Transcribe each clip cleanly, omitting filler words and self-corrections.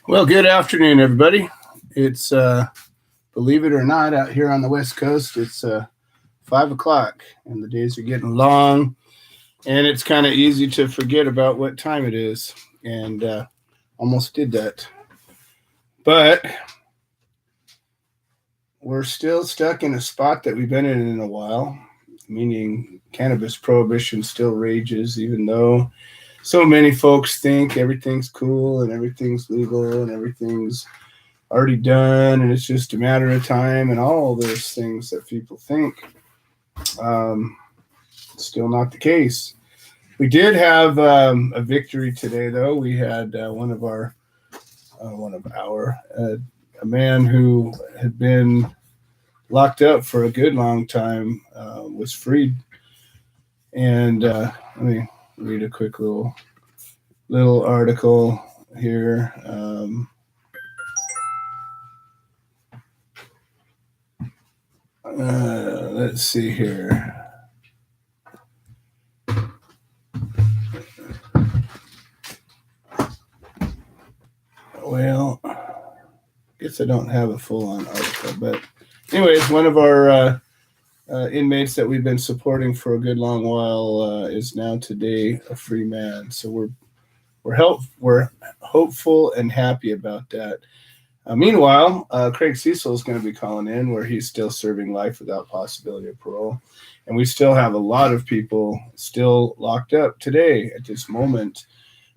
Well, good afternoon, everybody. It's, believe it or not, out here on the West Coast, it's 5 o'clock, and the days are getting long, and it's kind of easy to forget about what time it is, and almost did that. But we're still stuck in a spot that we've been in a while, meaning cannabis prohibition still rages, even though so many folks think everything's cool and everything's legal and everything's already done and it's just a matter of time and all those things that people think. Still not the case. We did have a victory today, though. We had a man who had been locked up for a good long time was freed. And let me read a quick little article here. Let's see here. Well, I guess I don't have a full-on article, but anyways, one of our inmates that we've been supporting for a good long while is now today a free man. So we're hopeful and happy about that. Meanwhile, Craig Cecil is going to be calling in where he's still serving life without possibility of parole. And we still have a lot of people still locked up today at this moment.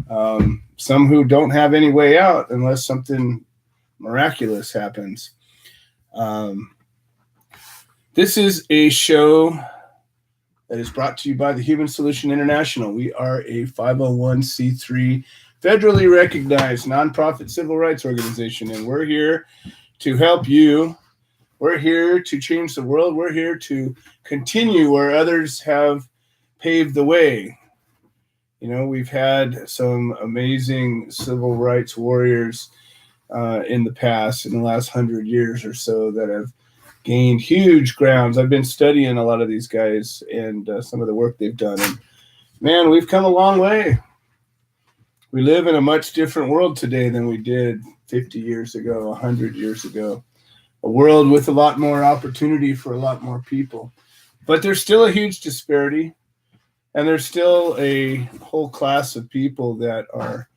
Some who don't have any way out unless something miraculous happens. This is a show that is brought to you by the Human Solution International. We are a 501c3 federally recognized nonprofit civil rights organization, and we're here to help you. We're here to change the world. We're here to continue where others have paved the way. You know, we've had some amazing civil rights warriors in the past, in the last 100 years or so, that have gained huge grounds. I've been studying a lot of these guys and some of the work they've done. And man, we've come a long way. We live in a much different world today than we did 50 years ago, 100 years ago. A world with a lot more opportunity for a lot more people. But there's still a huge disparity, and there's still a whole class of people that are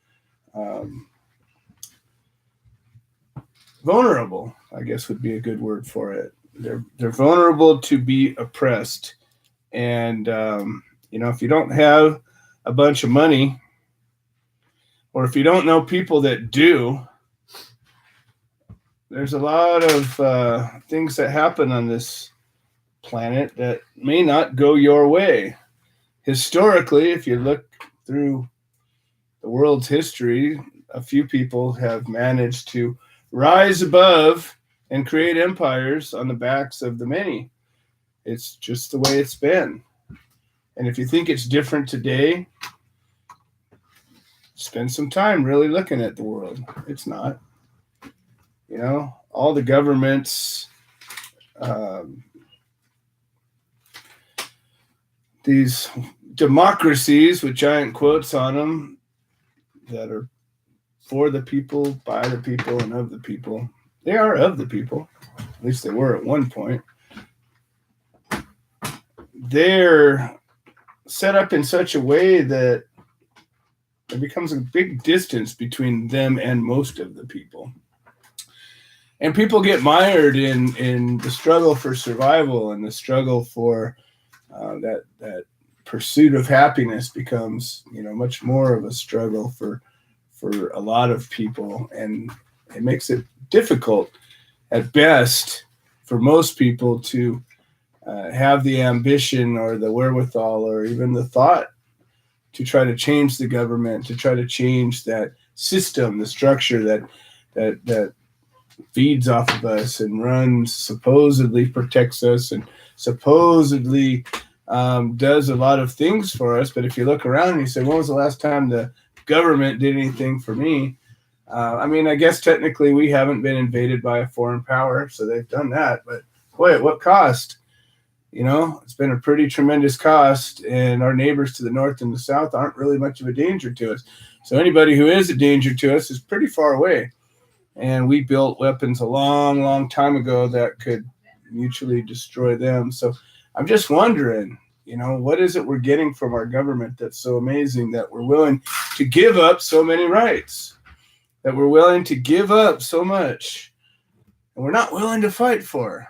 vulnerable, I guess would be a good word for it. They're vulnerable to be oppressed. And, if you don't have a bunch of money, or if you don't know people that do, there's a lot of things that happen on this planet that may not go your way. Historically, if you look through the world's history, a few people have managed to rise above and create empires on the backs of the many. It's just the way it's been. And if you think it's different today, spend some time really looking at the world. It's not. You know, all the governments, these democracies with giant quotes on them that are for the people, by the people, and of the people. They are of the people. At least they were at one point. They're set up in such a way that there becomes a big distance between them and most of the people. And people get mired in the struggle for survival, and the struggle for that pursuit of happiness becomes, much more of a struggle for a lot of people, and it makes it difficult at best for most people to have the ambition or the wherewithal or even the thought to try to change the government, to try to change that system, the structure that feeds off of us and runs, supposedly protects us and supposedly does a lot of things for us. But if you look around and you say, when was the last time the government did anything for me? I guess technically we haven't been invaded by a foreign power, so they've done that. But boy, at what cost? It's been a pretty tremendous cost, and our neighbors to the north and the south aren't really much of a danger to us. So anybody who is a danger to us is pretty far away. And we built weapons a long, long time ago that could mutually destroy them. So I'm just wondering, what is it we're getting from our government that's so amazing that we're willing to give up so many rights, that we're willing to give up so much, and we're not willing to fight for?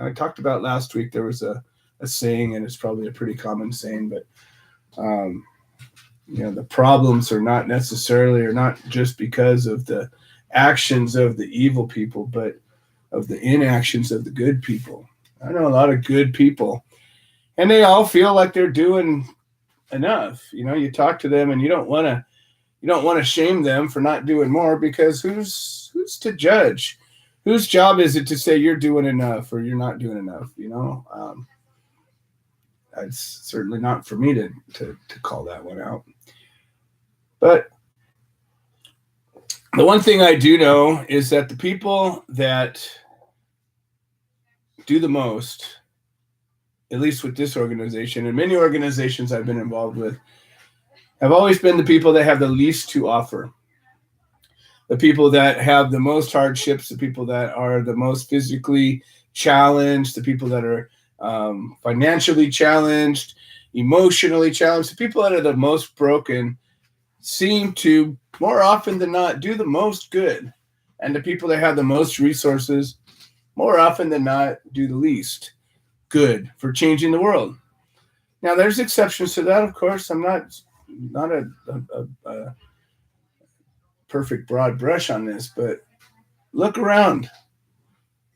I talked about last week, there was a saying, and it's probably a pretty common saying, but the problems are not necessarily, or not just because of the actions of the evil people, but of the inactions of the good people. I know a lot of good people, and they all feel like they're doing enough. You talk to them, and you don't want to shame them for not doing more, because who's to judge? Whose job is it to say you're doing enough or you're not doing enough? It's certainly not for me to call that one out. But the one thing I do know is that the people that do the most, at least with this organization and many organizations I've been involved with, have always been the people that have the least to offer. The people that have the most hardships, the people that are the most physically challenged, the people that are financially challenged, emotionally challenged, the people that are the most broken seem to, more often than not, do the most good. And the people that have the most resources, more often than not, do the least good for changing the world. Now, there's exceptions to that, of course. I'm not a perfect broad brush on this, but look around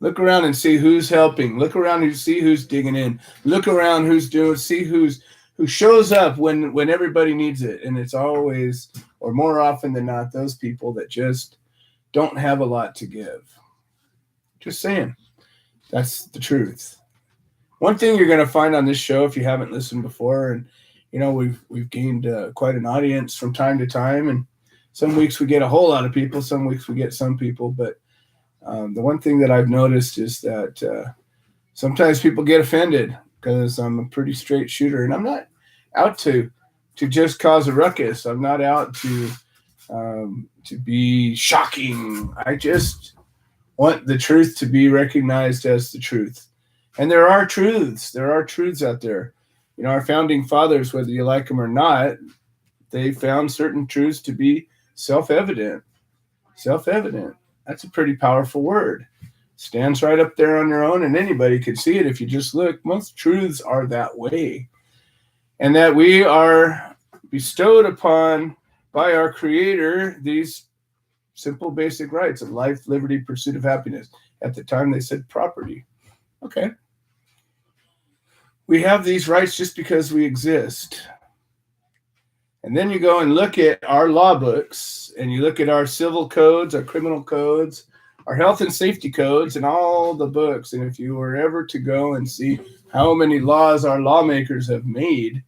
and see who's helping. Look around and see who's digging in. Look around see who shows up when everybody needs it. And it's always, or more often than not, those people that just don't have a lot to give. Just saying. That's the truth. One thing you're going to find on this show, if you haven't listened before, and we've gained quite an audience from time to time, and some weeks we get a whole lot of people, some weeks we get some people, but the one thing that I've noticed is that sometimes people get offended because I'm a pretty straight shooter, and I'm not out to just cause a ruckus. I'm not out to be shocking. I just want the truth to be recognized as the truth. And there are truths. There are truths out there. Our founding fathers, whether you like them or not, they found certain truths to be self-evident. Self-evident. That's a pretty powerful word. Stands right up there on your own, and anybody could see it if you just look. Most truths are that way. And that we are bestowed upon by our Creator these simple, basic rights of life, liberty, pursuit of happiness. At the time, they said property. Okay. We have these rights just because we exist. And then you go and look at our law books, and you look at our civil codes, our criminal codes, our health and safety codes, and all the books. And if you were ever to go and see how many laws our lawmakers have made,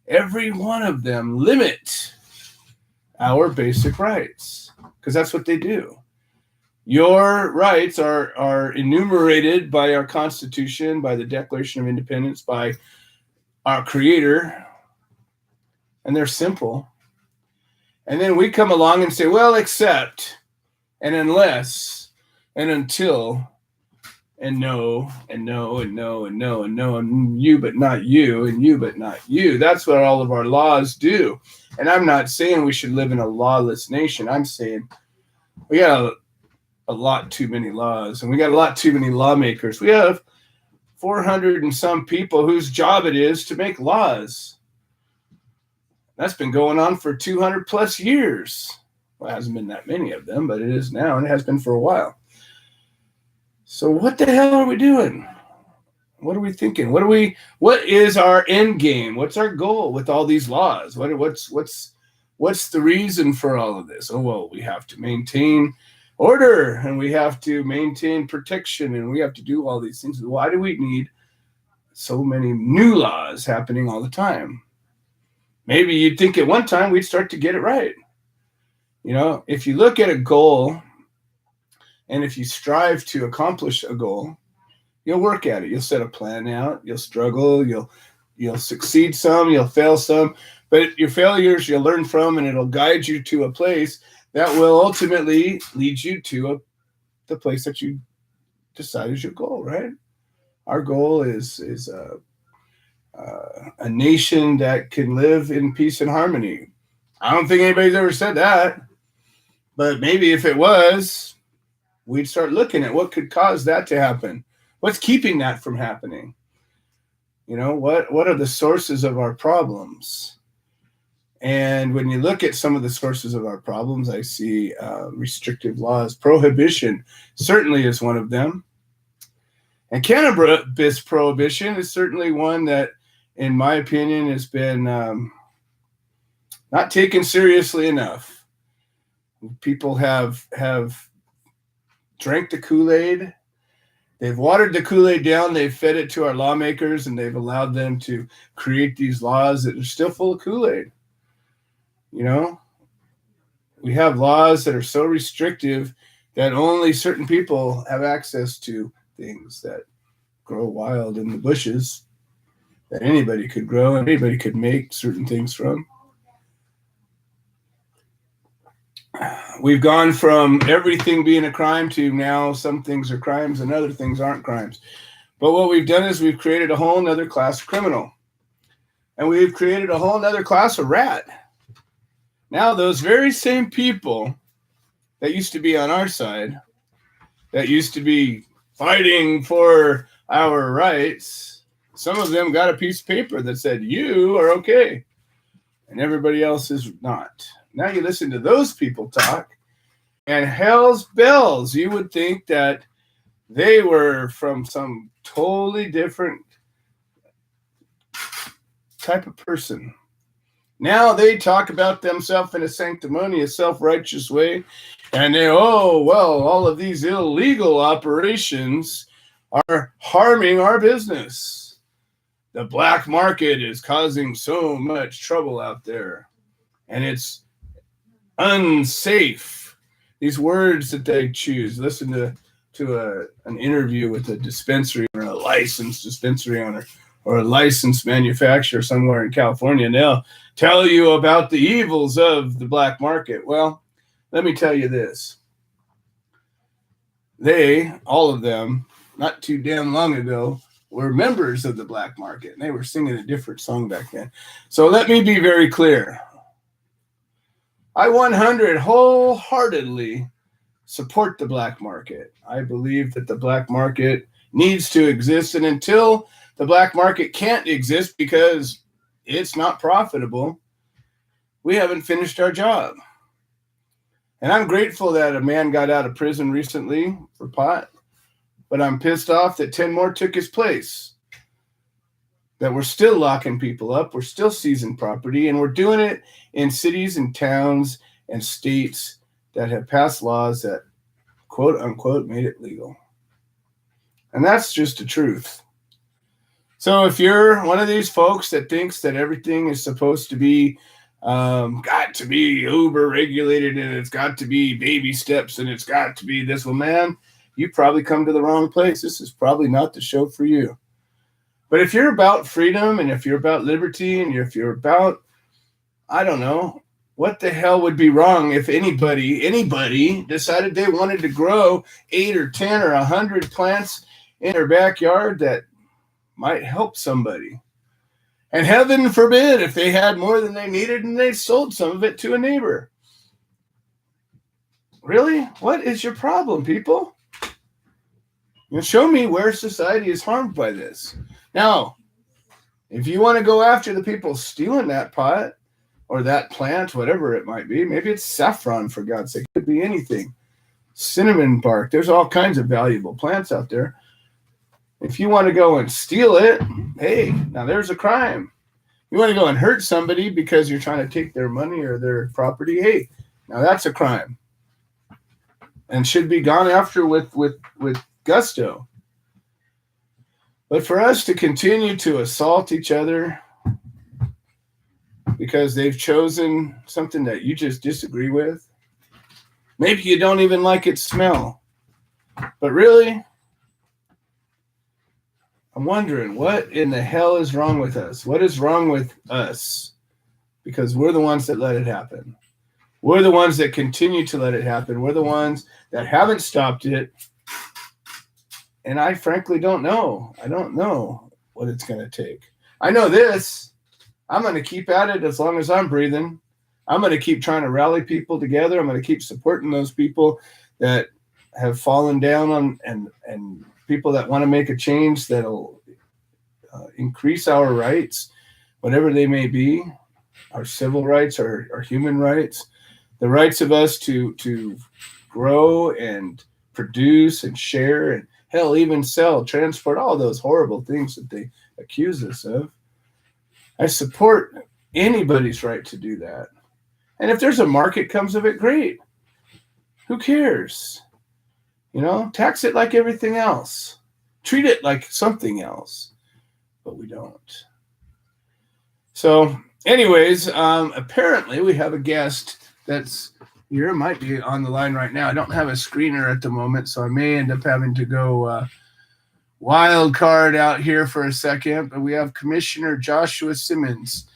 every one of them limit our basic rights, because that's what they do. Your rights are enumerated by our Constitution, by the Declaration of Independence, by our Creator, and they're simple. And then we come along and say, well, except, and unless, and until, and no, and no, and no, and no, and no, and you but not you, and you but not you. That's what all of our laws do. And I'm not saying we should live in a lawless nation. I'm saying we got a lot too many laws, and we got a lot too many lawmakers. We have 400 and some people whose job it is to make laws. That's been going on for 200 plus years. Well, it hasn't been that many of them, but it is now, and it has been for a while. So what the hell are we doing? What are we thinking? What is our end game? What's our goal with all these laws? What's the reason for all of this? Oh, well, we have to maintain order, and we have to maintain protection, and we have to do all these things. Why do we need so many new laws happening all the time? Maybe you'd think at one time we'd start to get it right. You know, if you look at a goal, and if you strive to accomplish a goal, you'll work at it. You'll set a plan out. You'll struggle. You'll succeed some. You'll fail some. But your failures you'll learn from, and it'll guide you to a place that will ultimately lead you to the place that you decide is your goal, right? Our goal is a nation that can live in peace and harmony. I don't think anybody's ever said that, but maybe if it was, we'd start looking at what could cause that to happen. What's keeping that from happening? You know, what are the sources of our problems? And when you look at some of the sources of our problems, I see restrictive laws. Prohibition certainly is one of them. And cannabis prohibition is certainly one that, in my opinion, has been not taken seriously enough. People have drank the Kool-Aid. They've watered the Kool-Aid down. They've fed it to our lawmakers, and they've allowed them to create these laws that are still full of Kool-Aid. You know, we have laws that are so restrictive that only certain people have access to things that grow wild in the bushes that anybody could grow and anybody could make certain things from. We've gone from everything being a crime to now some things are crimes and other things aren't crimes. But what we've done is we've created a whole nother class of criminal. And we've created a whole nother class of rat. Now those very same people that used to be on our side, that used to be fighting for our rights, some of them got a piece of paper that said, you are okay, and everybody else is not. Now you listen to those people talk, and hell's bells, you would think that they were from some totally different type of person. Now they talk about themselves in a sanctimonious, self-righteous way, and they, oh, well, all of these illegal operations are harming our business. The black market is causing so much trouble out there, and it's unsafe. These words that they choose. Listen to an interview with a dispensary or a licensed dispensary owner or a licensed manufacturer somewhere in California, and they'll tell you about the evils of the black market. Well, let me tell you this. They, all of them, not too damn long ago, were members of the black market, and they were singing a different song back then. So let me be very clear. I 100 wholeheartedly support the black market. I believe that the black market needs to exist, and until the black market can't exist because it's not profitable, we haven't finished our job. And I'm grateful that a man got out of prison recently for pot, but I'm pissed off that 10 more took his place. that we're still locking people up, we're still seizing property, and we're doing it in cities and towns and states that have passed laws that, quote unquote, made it legal. And that's just the truth. So if you're one of these folks that thinks that everything is supposed to be got to be uber regulated and it's got to be baby steps and it's got to be this, well, man, you probably come to the wrong place. This is probably not the show for you. But if you're about freedom and if you're about liberty and if you're about, I don't know, what the hell would be wrong if anybody decided they wanted to grow 8 or 10 or 100 plants in their backyard that might help somebody? And heaven forbid if they had more than they needed and they sold some of it to a neighbor. Really? What is your problem, people? Show me where society is harmed by this. Now, if you want to go after the people stealing that pot or that plant, whatever it might be, maybe it's saffron, for God's sake. It could be anything. Cinnamon bark. There's all kinds of valuable plants out there. If you want to go and steal it, hey, now there's a crime. You want to go and hurt somebody because you're trying to take their money or their property, hey, now that's a crime. And should be gone after with gusto. But for us to continue to assault each other because they've chosen something that you just disagree with, maybe you don't even like its smell, but really, I'm wondering, what in the hell is wrong with us? What is wrong with us? Because we're the ones that let it happen. We're the ones that continue to let it happen. We're the ones that haven't stopped it. And I frankly don't know. I don't know what it's going to take. I know this. I'm going to keep at it as long as I'm breathing. I'm going to keep trying to rally people together. I'm going to keep supporting those people that have fallen down on and people that want to make a change that'll increase our rights, whatever they may be, our civil rights, our human rights, the rights of us to grow and produce and share and hell, even sell, transport, all those horrible things that they accuse us of. I support anybody's right to do that. And if there's a market comes of it, great. Who cares? Tax it like everything else. Treat it like something else. But we don't. So, anyways, apparently we have a guest that's here, might be on the line right now. I don't have a screener at the moment, so I may end up having to go wild card out here for a second. But we have Commissioner Joshua Simmons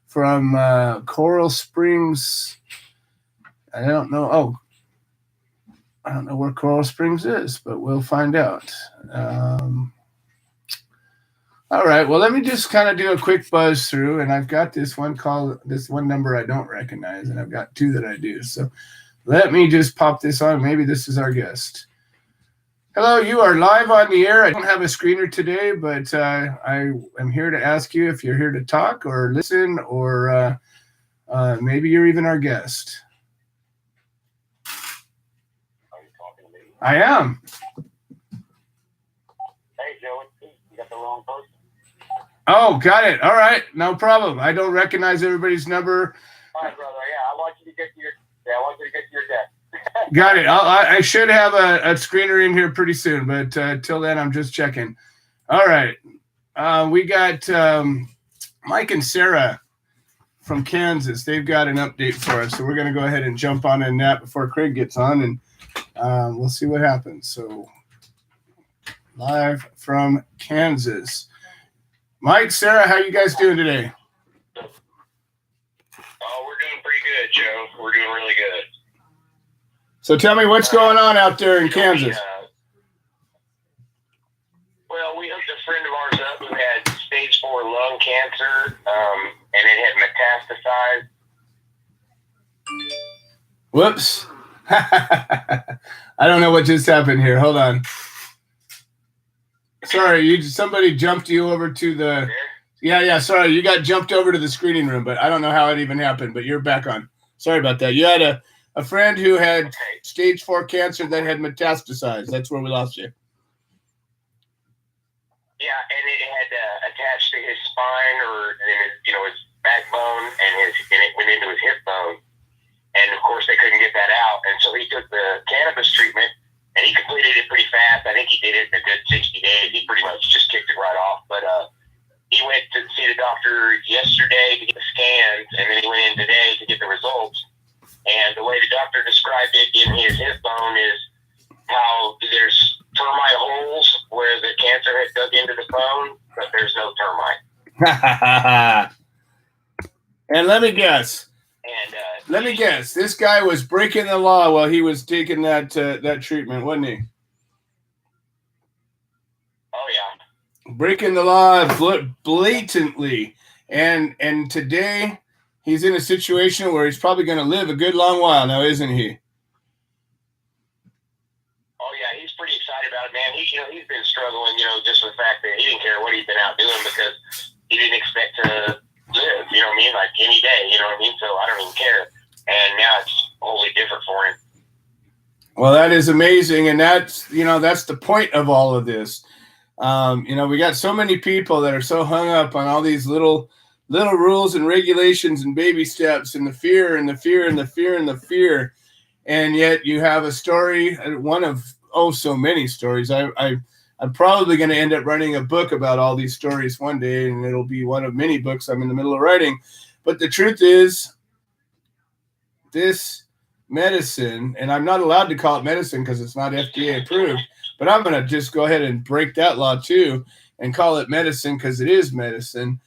from Coral Springs. I don't know where Coral Springs is, but we'll find out. All right. Well, let me just kind of do a quick buzz through, and I've got this one number I don't recognize, and I've got two that I do. So let me just pop this on. Maybe this is our guest. Hello, you are live on the air. I don't have a screener today, but I am here to ask you if you're here to talk or listen, or maybe you're even our guest. Are you talking to me? I am. Hey, Joe, you got the wrong person. Oh, got it. All right. No problem. I don't recognize everybody's number. All right, brother. Yeah, I want you to get to your desk. Got it. I should have a screener in here pretty soon, but till then, I'm just checking. All right. We got Mike and Sarah from Kansas. They've got an update for us, so we're going to go ahead and jump on in that before Craig gets on, and we'll see what happens. So, live from Kansas. Mike, Sarah, how you guys doing today? Oh, we're doing pretty good, Joe. We're doing really good. So tell me what's going on out there in Kansas. We hooked a friend of ours up who had stage 4 lung cancer, and it had metastasized. Whoops. I don't know what just happened here. Hold on. Sorry, somebody jumped you over to the... Yeah, sorry, you got jumped over to the screening room, but I don't know how it even happened, but you're back on. Sorry about that. You had a friend who had stage 4 cancer that had metastasized. That's where we lost you. Yeah, and it had attached to his spine or his backbone, and it went into his hip bone. And of course, they couldn't get that out, and so he took the cannabis treatment, and he completed it pretty fast. I think he did it in a good 60 days. He pretty much just kicked it right off. But he went to see the doctor yesterday to get the scans, and then he went in today to get the results. And the way the doctor described it in his hip bone is how there's termite holes where the cancer had dug into the bone, but there's no termite. And let me guess. This guy was breaking the law while he was taking that treatment, wasn't he? Oh yeah, breaking the law blatantly. And today he's in a situation where he's probably going to live a good long while now, isn't he? Oh yeah, he's pretty excited about it, man. He's been struggling, just with the fact that he didn't care what he's been out doing because he didn't expect to live, you know what I mean? Like any day, you know what I mean? So I don't even care. And now it's wholly different for him. Well, that is amazing. And that's the point of all of this. We got so many people that are so hung up on all these little rules and regulations and baby steps and the fear and the fear and the fear and the fear. And yet you have a story, one of, so many stories. I'm probably going to end up writing a book about all these stories one day, and it'll be one of many books I'm in the middle of writing. But the truth is, this medicine, and I'm not allowed to call it medicine because it's not FDA approved, but I'm going to just go ahead and break that law too and call it medicine because it is medicine.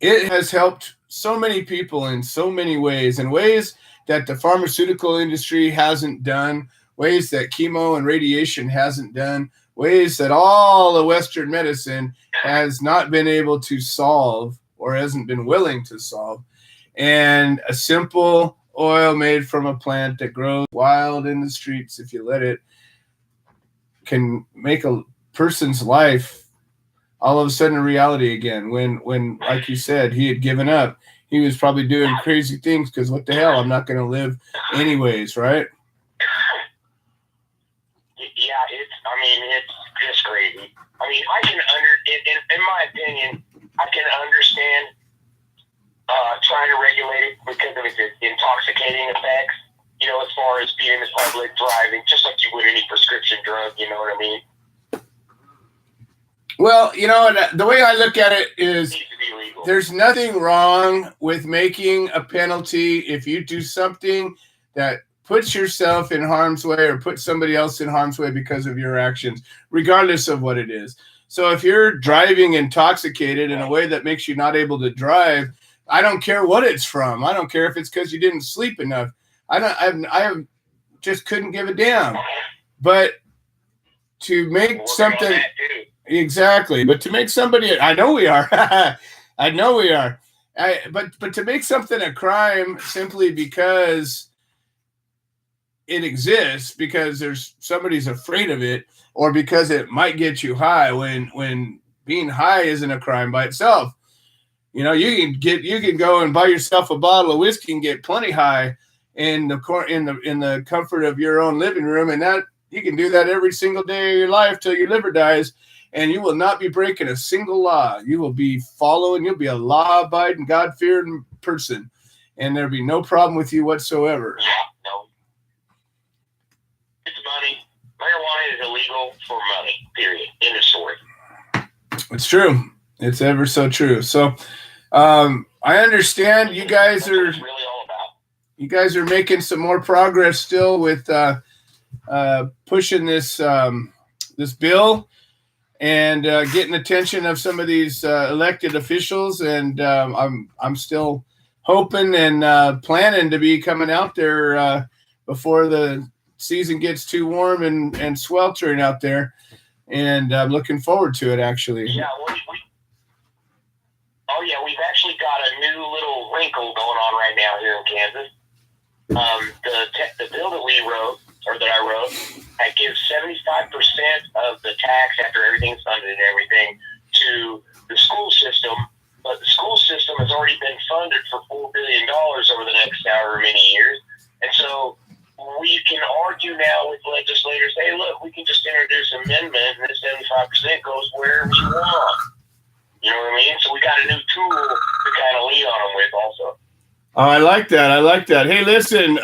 It has helped so many people in so many ways, in ways that the pharmaceutical industry hasn't done, ways that chemo and radiation hasn't done, ways that all the Western medicine has not been able to solve or hasn't been willing to solve. And a simple oil made from a plant that grows wild in the streets, if you let it, can make a person's life all of a sudden a reality again. When like you said, he had given up, he was probably doing crazy things because what the hell, I'm not going to live anyways, right? Yeah, it's just crazy. I mean, in my opinion, I can understand trying to regulate it because of its intoxicating effects, as far as being in the public, driving, just like you would any prescription drug, you know what I mean? Well, the way I look at it is there's nothing wrong with making a penalty if you do something that puts yourself in harm's way or put somebody else in harm's way because of your actions, regardless of what it is. So if you're driving intoxicated in a way that makes you not able to drive, I don't care what it's from. I don't care if it's because you didn't sleep enough. I just couldn't give a damn. But to make something exactly, but to make somebody, I know we are. I know we are. But to make something a crime simply because it exists, because somebody's afraid of it, or because it might get you high, when being high isn't a crime by itself. You can go and buy yourself a bottle of whiskey and get plenty high in the comfort of your own living room, and that you can do that every single day of your life till your liver dies, and you will not be breaking a single law. You will be you'll be a law-abiding, God-fearing person, and there'll be no problem with you whatsoever. No. It's money. Marijuana is illegal for money, period. End of story. It's true. It's ever so true. So I understand you guys are really all about. You guys are making some more progress still with pushing this bill and getting attention of some of these elected officials, and I'm still hoping and planning to be coming out there before the season gets too warm and sweltering out there, and I'm looking forward to it, actually. Yeah, we've actually got a new little wrinkle going on right now here in Kansas. The bill that I wrote, that gives 75% of the tax after everything's funded and everything to the school system, but the school system has already been funded for $4 billion over the next however many years, and so we can argue now with legislators, hey, look, we can just introduce an amendment and this 75% goes wherever you want. Oh, I like that. I like that. Hey, listen,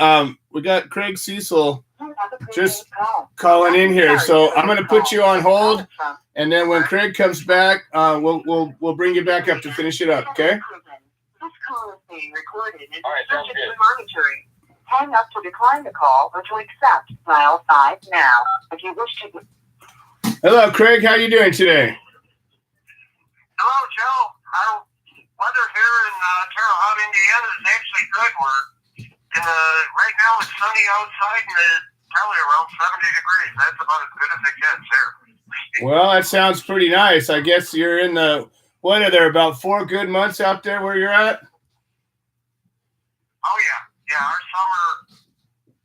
we got Craig Cecil just calling in here, so I'm going to put you on hold, and then when Craig comes back, we'll bring you back up to finish it up. Okay? This call is being recorded and All right, sounds subject to good. monitoring. Hang up to decline the call or to accept. Dial 5 now. If you wish to. Hello, Craig. How you doing today? Hello, Joe. Weather here in Terre Haute, Indiana is actually good. Right now it's sunny outside and it's probably around 70 degrees. That's about as good as it gets here. Well, that sounds pretty nice. I guess you're in what are there, about 4 good months out there where you're at? Oh, yeah. Yeah, our summer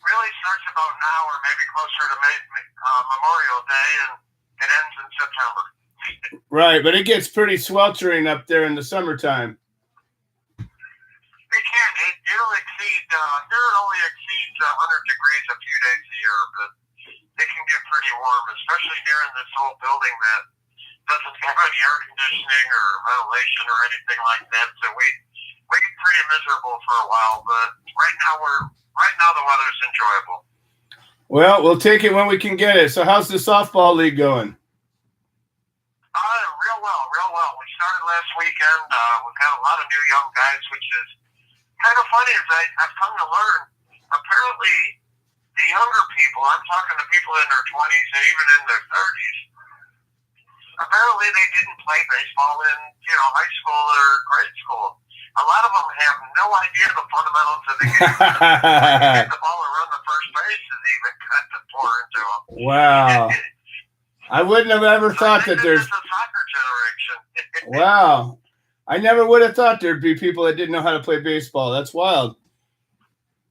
really starts about now or maybe closer to Memorial Day, and it ends in September. Right, but it gets pretty sweltering up there in the summertime. It can. It'll exceed, here it only exceeds 100 degrees a few days a year, but it can get pretty warm, especially here in this old building that doesn't have any air conditioning or ventilation or anything like that. So we get pretty miserable for a while, but right now the weather's enjoyable. Well, we'll take it when we can get it. So how's the softball league going? Real well. We started last weekend. We've got a lot of new young guys, which is kind of funny. As I've come to learn, apparently the younger people, I'm talking to people in their 20s and even in their 30s, apparently they didn't play baseball in high school or grade school. A lot of them have no idea the fundamentals of the game. Get the ball and run the first base is even kind of foreign to them. Wow. I wouldn't have ever thought that there's a soccer generation. Wow. I never would have thought there'd be people that didn't know how to play baseball. That's wild.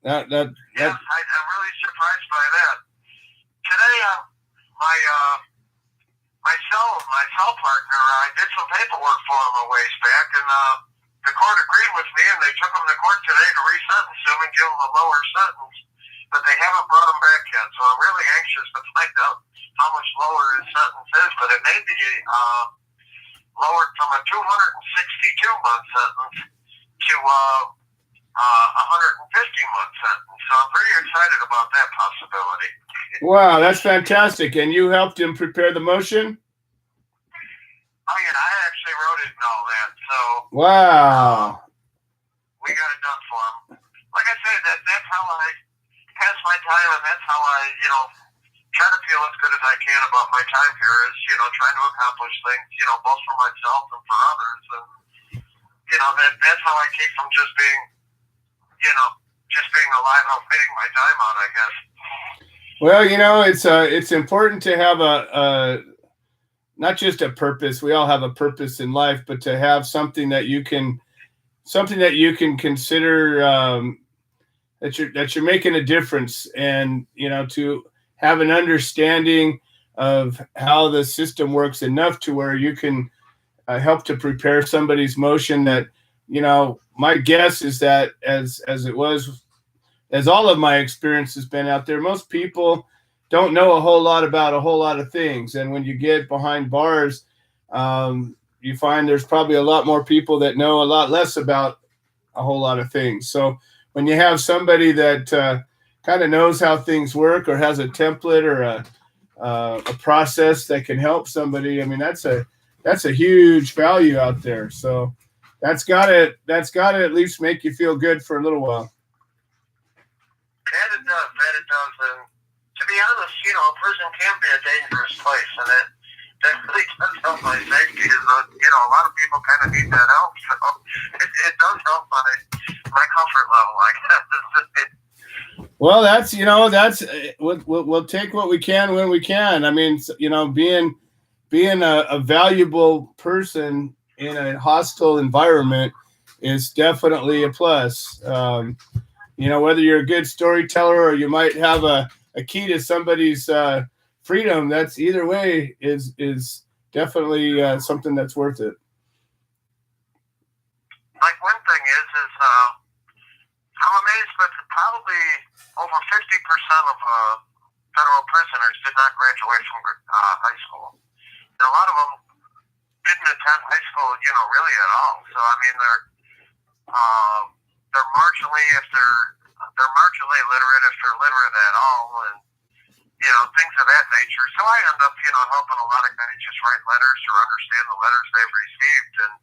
Yeah, I'm really surprised by that. Today, my cell partner, I did some paperwork for him a ways back, and the court agreed with me, and they took him to court today to re-sentence him and give him a lower sentence, but they haven't brought him back yet, so I'm really anxious to find out how much lower his sentence is, but it may be lowered from a 262-month sentence to 150-month sentence. So I'm pretty excited about that possibility. Wow, that's fantastic. And you helped him prepare the motion? Oh, yeah, I actually wrote it and all that. So wow. We got it done for him. Like I said, that's how I pass my time, and that's how I, try to feel as good as I can about my time here is, trying to accomplish things, both for myself and for others. And, that's how I keep from just being alive and fitting my time out, I guess. Well, it's important to have a not just a purpose. We all have a purpose in life, but to have something that you can consider that you're making a difference, and to have an understanding of how the system works enough to where you can help to prepare somebody's motion. That my guess is that as all of my experience has been out there, most people don't know a whole lot about a whole lot of things, and when you get behind bars, you find there's probably a lot more people that know a lot less about a whole lot of things. So when you have somebody that kind of knows how things work, or has a template or a process that can help somebody, I mean, that's a huge value out there. So that's got to at least make you feel good for a little while. That it does. And to be honest, a prison can be a dangerous place, and that really does help my safety. A lot of people kind of need that help, so it does help my comfort level, I guess. Well, we'll take what we can when we can. I mean, being a valuable person in a hostile environment is definitely a plus. Whether you're a good storyteller or you might have a key to somebody's freedom, that's either way is definitely something that's worth it. Like, one thing is I'm amazed, but probably over 50% of federal prisoners did not graduate from high school. And a lot of them didn't attend high school, really at all. So I mean, they're marginally literate if they're literate at all, and things of that nature. So I end up helping a lot of guys just write letters or understand the letters they've received. And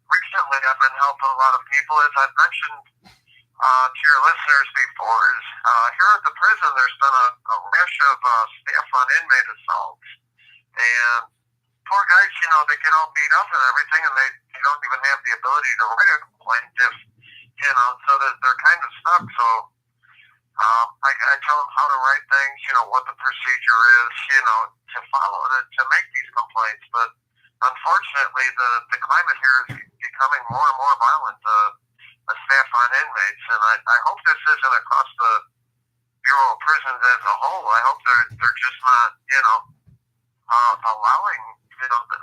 recently, I've been helping a lot of people, as I've mentioned to your listeners before. Is here at the prison, there's been a rash of staff on inmate assaults, and poor guys, they get all beat up and everything, and they don't even have the ability to write a complaint so that they're kind of stuck. So I tell them how to write things, what the procedure is, to follow to make these complaints. But unfortunately, the climate here is becoming more and more violent, the staff on inmates. And I hope this isn't across the Bureau of Prisons as a whole. I hope they're just not, allowing,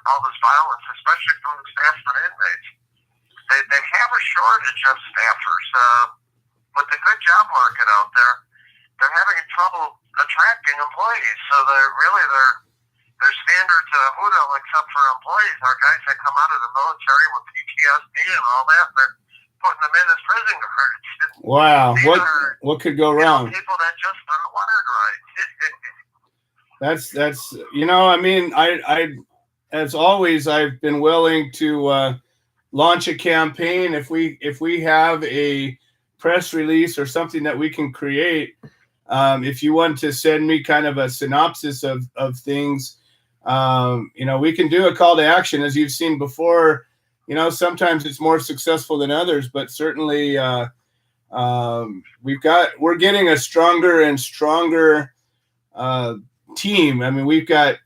all this violence, especially from the staff on inmates. They have a shortage of staffers. With the good job market out there, they're having trouble attracting employees. So their standards who they'll accept for employees are guys that come out of the military with PTSD and all that. They're putting them in as prison guards. Wow, what could go wrong? People that just aren't wired right. That's I mean, I as always, I've been willing to launch a campaign if we have a press release or something that we can create. If you want to send me kind of a synopsis of things, we can do a call to action. As you've seen before, sometimes it's more successful than others, but certainly we're getting a stronger and stronger team. I mean, we've got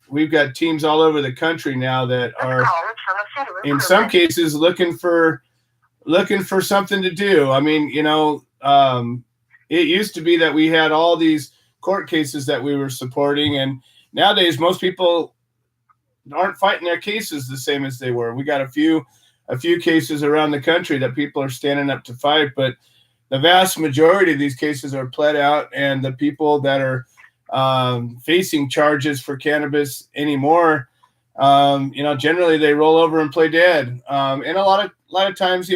teams all over the country now that are in some cases looking for something to do. I mean, it used to be that we had all these court cases that we were supporting, and nowadays most people aren't fighting their cases the same as they were. We got a few cases around the country that people are standing up to fight, but the vast majority of these cases are pled out, and the people that are facing charges for cannabis anymore, generally they roll over and play dead. And a lot of times,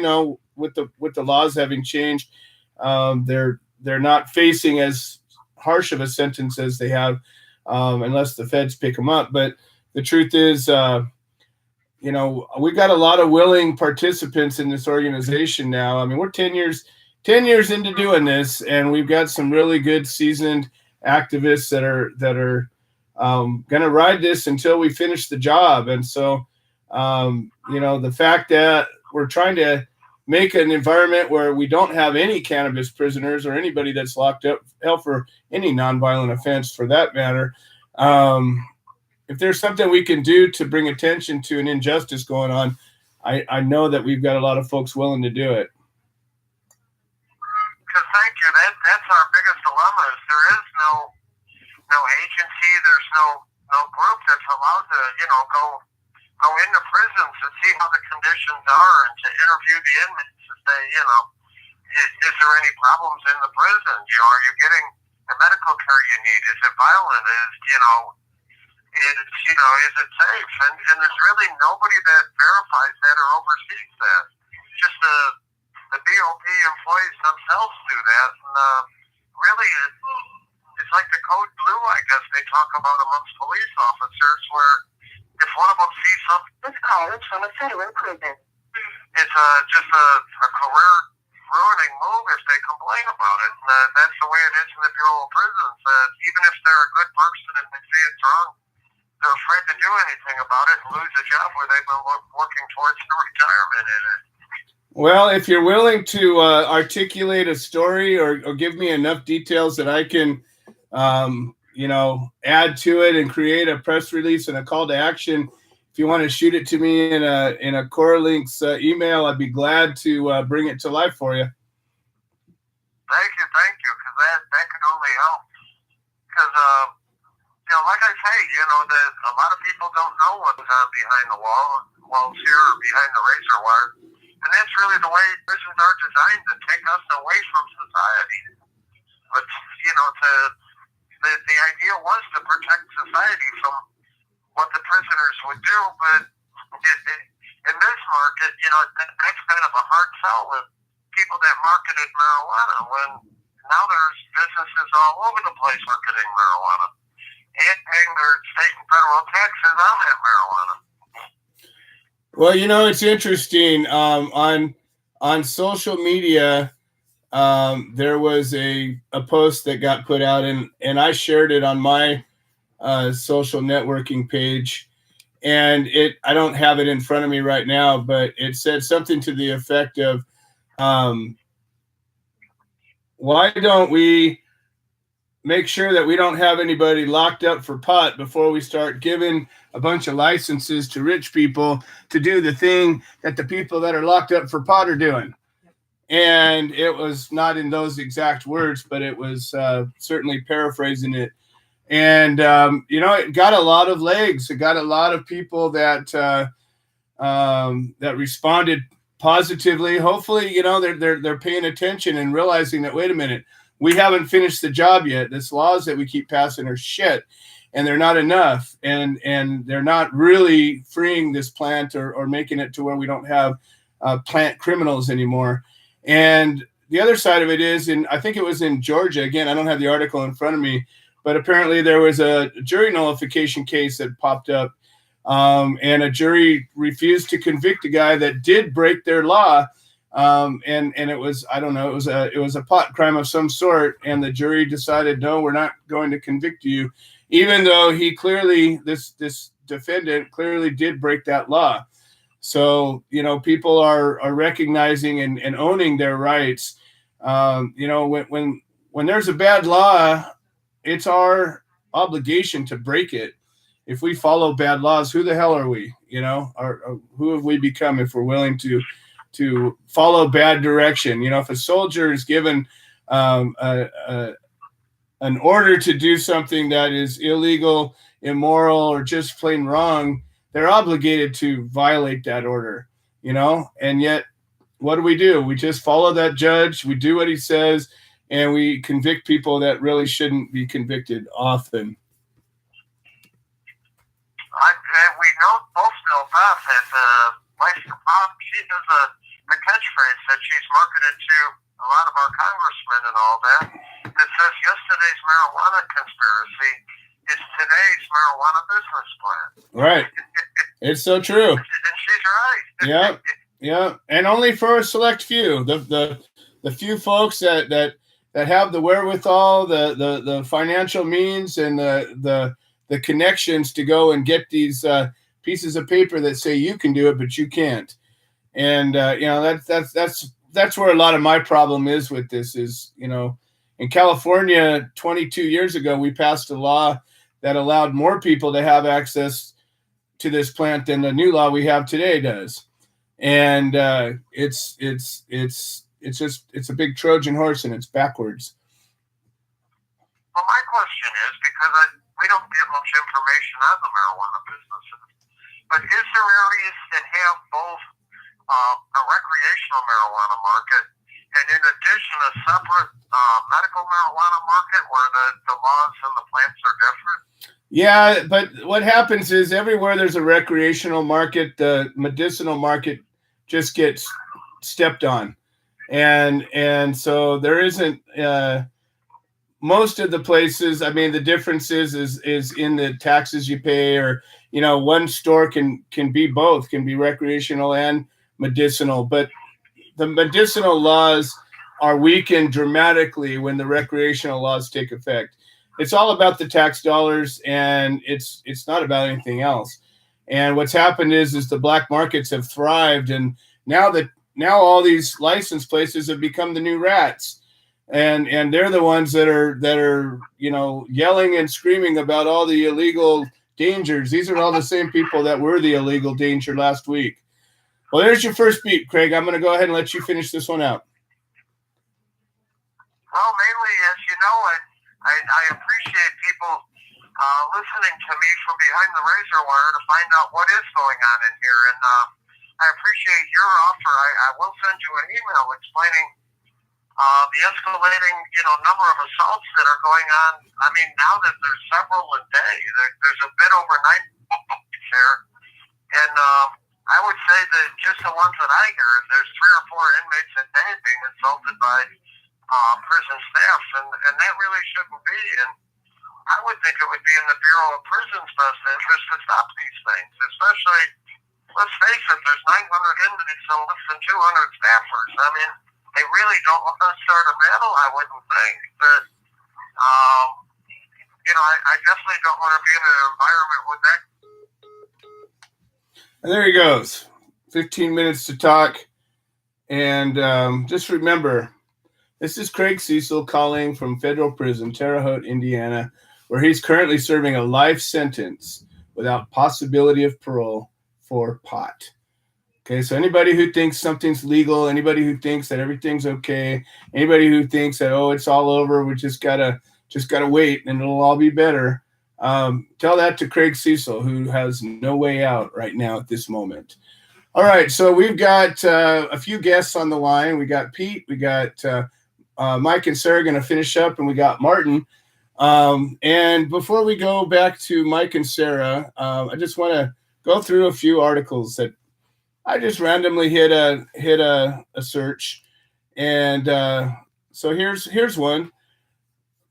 with the laws having changed, they're not facing as harsh of a sentence as they have, unless the feds pick them up. But the truth is, we've got a lot of willing participants in this organization now. I mean, we're 10 years into doing this, and we've got some really good seasoned activists that are going to ride this until we finish the job. And so, the fact that we're trying to make an environment where we don't have any cannabis prisoners or anybody that's locked up held for any nonviolent offense for that matter. If there's something we can do to bring attention to an injustice going on, I know that we've got a lot of folks willing to do it. Because thank you. That's our biggest dilemma is there is no agency, there's no group that's allowed to, go into prisons to see how the conditions are and to interview the inmates to say, is there any problems in the prison? Are you getting the medical care you need? Is it violent? Is it safe? And there's really nobody that verifies that or oversees that. Just the BOP employees themselves do that. And really, it's like the code blue, I guess they talk about amongst police officers, where if one of them sees something, This call is from a federal prison. it's just a career-ruining move if they complain about it. And that's the way it is in the Bureau of Prisons. Even if they're a good person and they say it's wrong, they're afraid to do anything about it and lose a job where they've been working towards their retirement in it. Well, if you're willing to articulate a story or give me enough details that I can, add to it and create a press release and a call to action, if you want to shoot it to me in a Corelinks email, I'd be glad to bring it to life for you. Thank you, because that could only help. Because, like I say, that a lot of people don't know what's on behind the walls here or behind the razor wire. And that's really the way prisons are designed, to take us away from society. But, the idea was to protect society from what the prisoners would do. But in this market, that's kind of a hard sell. If people people that marketed marijuana when now there's businesses all over the place marketing marijuana and paying their state and federal taxes on that marijuana. Well, you know, it's interesting. On social media, there was a post that got put out, and I shared it on my social networking page. And I don't have it in front of me right now, but it said something to the effect of, why don't we make sure that we don't have anybody locked up for pot before we start giving a bunch of licenses to rich people to do the thing that the people that are locked up for pot are doing. And it was not in those exact words, but it was certainly paraphrasing it. And, you know, it got a lot of legs. It got a lot of people that that responded positively. Hopefully, you know, they're paying attention and realizing that, wait a minute, we haven't finished the job yet. These laws that we keep passing are shit, and they're not enough, and they're not really freeing this plant or making it to where we don't have plant criminals anymore. And the other side of it is, I think it was in Georgia. Again, I don't have the article in front of me, but apparently there was a jury nullification case that popped up, and a jury refused to convict a guy that did break their law. And it was, I don't know, it was a pot crime of some sort, and the jury decided, no, we're not going to convict you, even though he clearly, this defendant clearly did break that law. So, you know, people are recognizing and owning their rights. You know, when there's a bad law, it's our obligation to break it. If we follow bad laws, who the hell are we? You know, or who have we become if we're willing to follow bad direction? You know, if a soldier is given an order to do something that is illegal, immoral, or just plain wrong, they're obligated to violate that order, you know? And yet, what do? We just follow that judge, we do what he says, and we convict people that really shouldn't be convicted often. We both know Beth that Lisa Pop, she has a catchphrase that she's marketed to a lot of our congressmen and all that says yesterday's marijuana conspiracy is today's marijuana business plan. Right. It's so true. And she's right. Yeah. Yeah. And only for a select few. The few folks that have the wherewithal, the financial means, and the connections to go and get these pieces of paper that say you can do it, but you can't. And you know, that's where a lot of my problem is with this is, you know, in California 22 years ago, we passed a law that allowed more people to have access to this plant than the new law we have today does. And it's a big Trojan horse, and it's backwards. Well, my question is, because we don't get much information on the marijuana businesses, but is there areas that have both a recreational marijuana market and in addition a separate medical marijuana market where the laws and the plants are different? Yeah, but what happens is everywhere there's a recreational market, the medicinal market just gets stepped on. And so there isn't most of the places. I mean, the difference is in the taxes you pay, or, you know, one store can be both, can be recreational and medicinal, but the medicinal laws are weakened dramatically when the recreational laws take effect. It's all about the tax dollars, and it's not about anything else. And what's happened is the black markets have thrived, and now all these license places have become the new rats, and they're the ones that are you know, yelling and screaming about all the illegal dangers. These are all the same people that were the illegal danger last week. Well, there's your first beat, Craig. I'm going to go ahead and let you finish this one out. Well, mainly, as you know, I appreciate people listening to me from behind the razor wire to find out what is going on in here. And I appreciate your offer. I will send you an email explaining the escalating, you know, number of assaults that are going on. I mean, now that there's several a day, there's a bit over 9 there. And I would say that just the ones that I hear, there's 3 or 4 inmates a day being assaulted by prison staff, and that really shouldn't be. And I would think it would be in the Bureau of Prisons' best interest to stop these things, especially, let's face it, there's 900 inmates and less than 200 staffers. I mean, they really don't want to start a battle, I wouldn't think. But, I definitely don't want to be in an environment with that. And there he goes. 15 minutes to talk. And just remember, this is Craig Cecil calling from federal prison, Terre Haute, Indiana, where he's currently serving a life sentence without possibility of parole for pot. Okay, so anybody who thinks something's legal, anybody who thinks that everything's okay, anybody who thinks that, it's all over, we just gotta wait and it'll all be better. Tell that to Craig Cecil, who has no way out right now at this moment. All right, so we've got a few guests on the line. We got Pete, we got Mike and Sarah going to finish up, and we got Martin. And before we go back to Mike and Sarah, I just want to go through a few articles that I just randomly hit a search. And so here's one.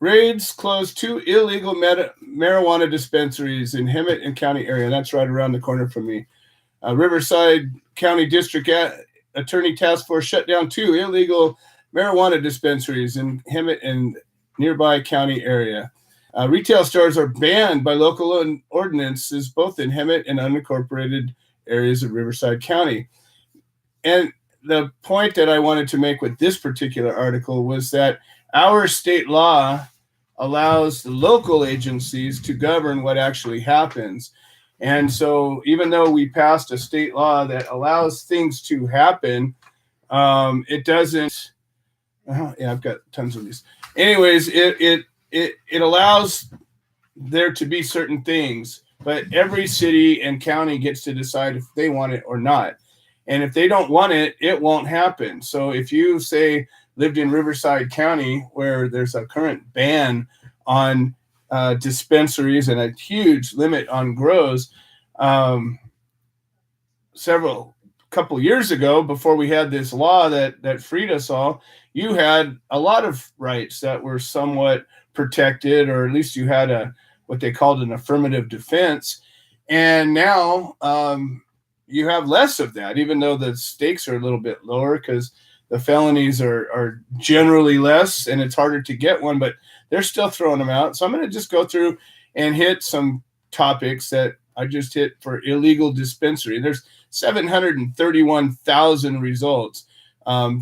Raids closed 2 illegal marijuana dispensaries in Hemet and County area. That's right around the corner from me. Riverside County District Attorney Task Force shut down 2 illegal marijuana dispensaries in Hemet and nearby county area. Retail stores are banned by local ordinances both in Hemet and unincorporated areas of Riverside County. And the point that I wanted to make with this particular article was that our state law allows the local agencies to govern what actually happens. And so even though we passed a state law that allows things to happen, it doesn't. I've got tons of these. Anyways, it allows there to be certain things, but every city and county gets to decide if they want it or not. And if they don't want it, it won't happen. So if you say lived in Riverside County, where there's a current ban on dispensaries and a huge limit on grows, couple years ago, before we had this law that freed us all, you had a lot of rights that were somewhat protected, or at least you had what they called an affirmative defense. And now you have less of that, even though the stakes are a little bit lower because the felonies are generally less and it's harder to get one, but they're still throwing them out. So I'm going to just go through and hit some topics that I just hit for illegal dispensary. There's 731,000 results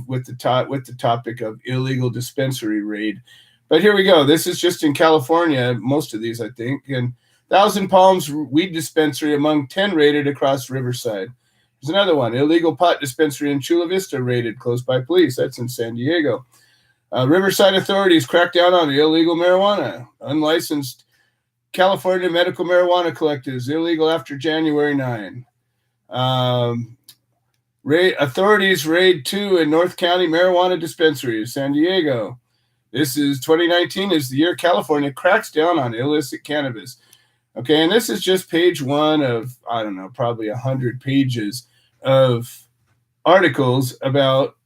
with the topic of illegal dispensary raid. But here we go. This is just in California, most of these, I think. And Thousand Palms weed dispensary among 10 raided across Riverside. There's another one. Illegal pot dispensary in Chula Vista raided, close by police. That's in San Diego. Riverside authorities crack down on illegal marijuana. Unlicensed California medical marijuana collectives illegal after January 9. Authorities raid 2 in North County marijuana dispensaries, San Diego. This is 2019 is the year California cracks down on illicit cannabis. Okay, and this is just page 1 of, I don't know, probably 100 pages of articles about,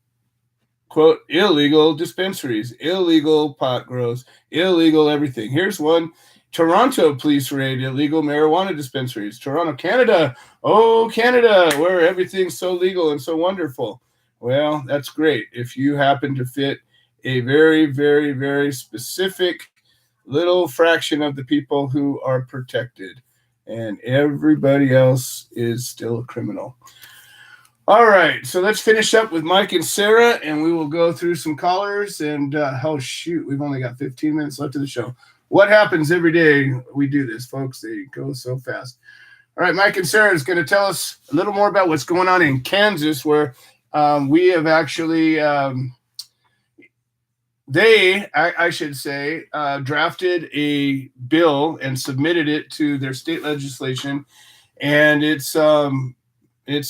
quote, illegal dispensaries, illegal pot grows, illegal everything. Here's one. Toronto police raid illegal marijuana dispensaries. Toronto, Canada. Oh, Canada, where everything's so legal and so wonderful. Well, that's great if you happen to fit a very, very, very specific little fraction of the people who are protected, and everybody else is still a criminal. All right, so let's finish up with Mike and Sarah, and we will go through some callers. And oh shoot, we've only got 15 minutes left of the show. What happens every day we do this, folks? They go so fast. All right, Mike and Sarah is going to tell us a little more about what's going on in Kansas, where we have actually, I should say, drafted a bill and submitted it to their state legislation, and it's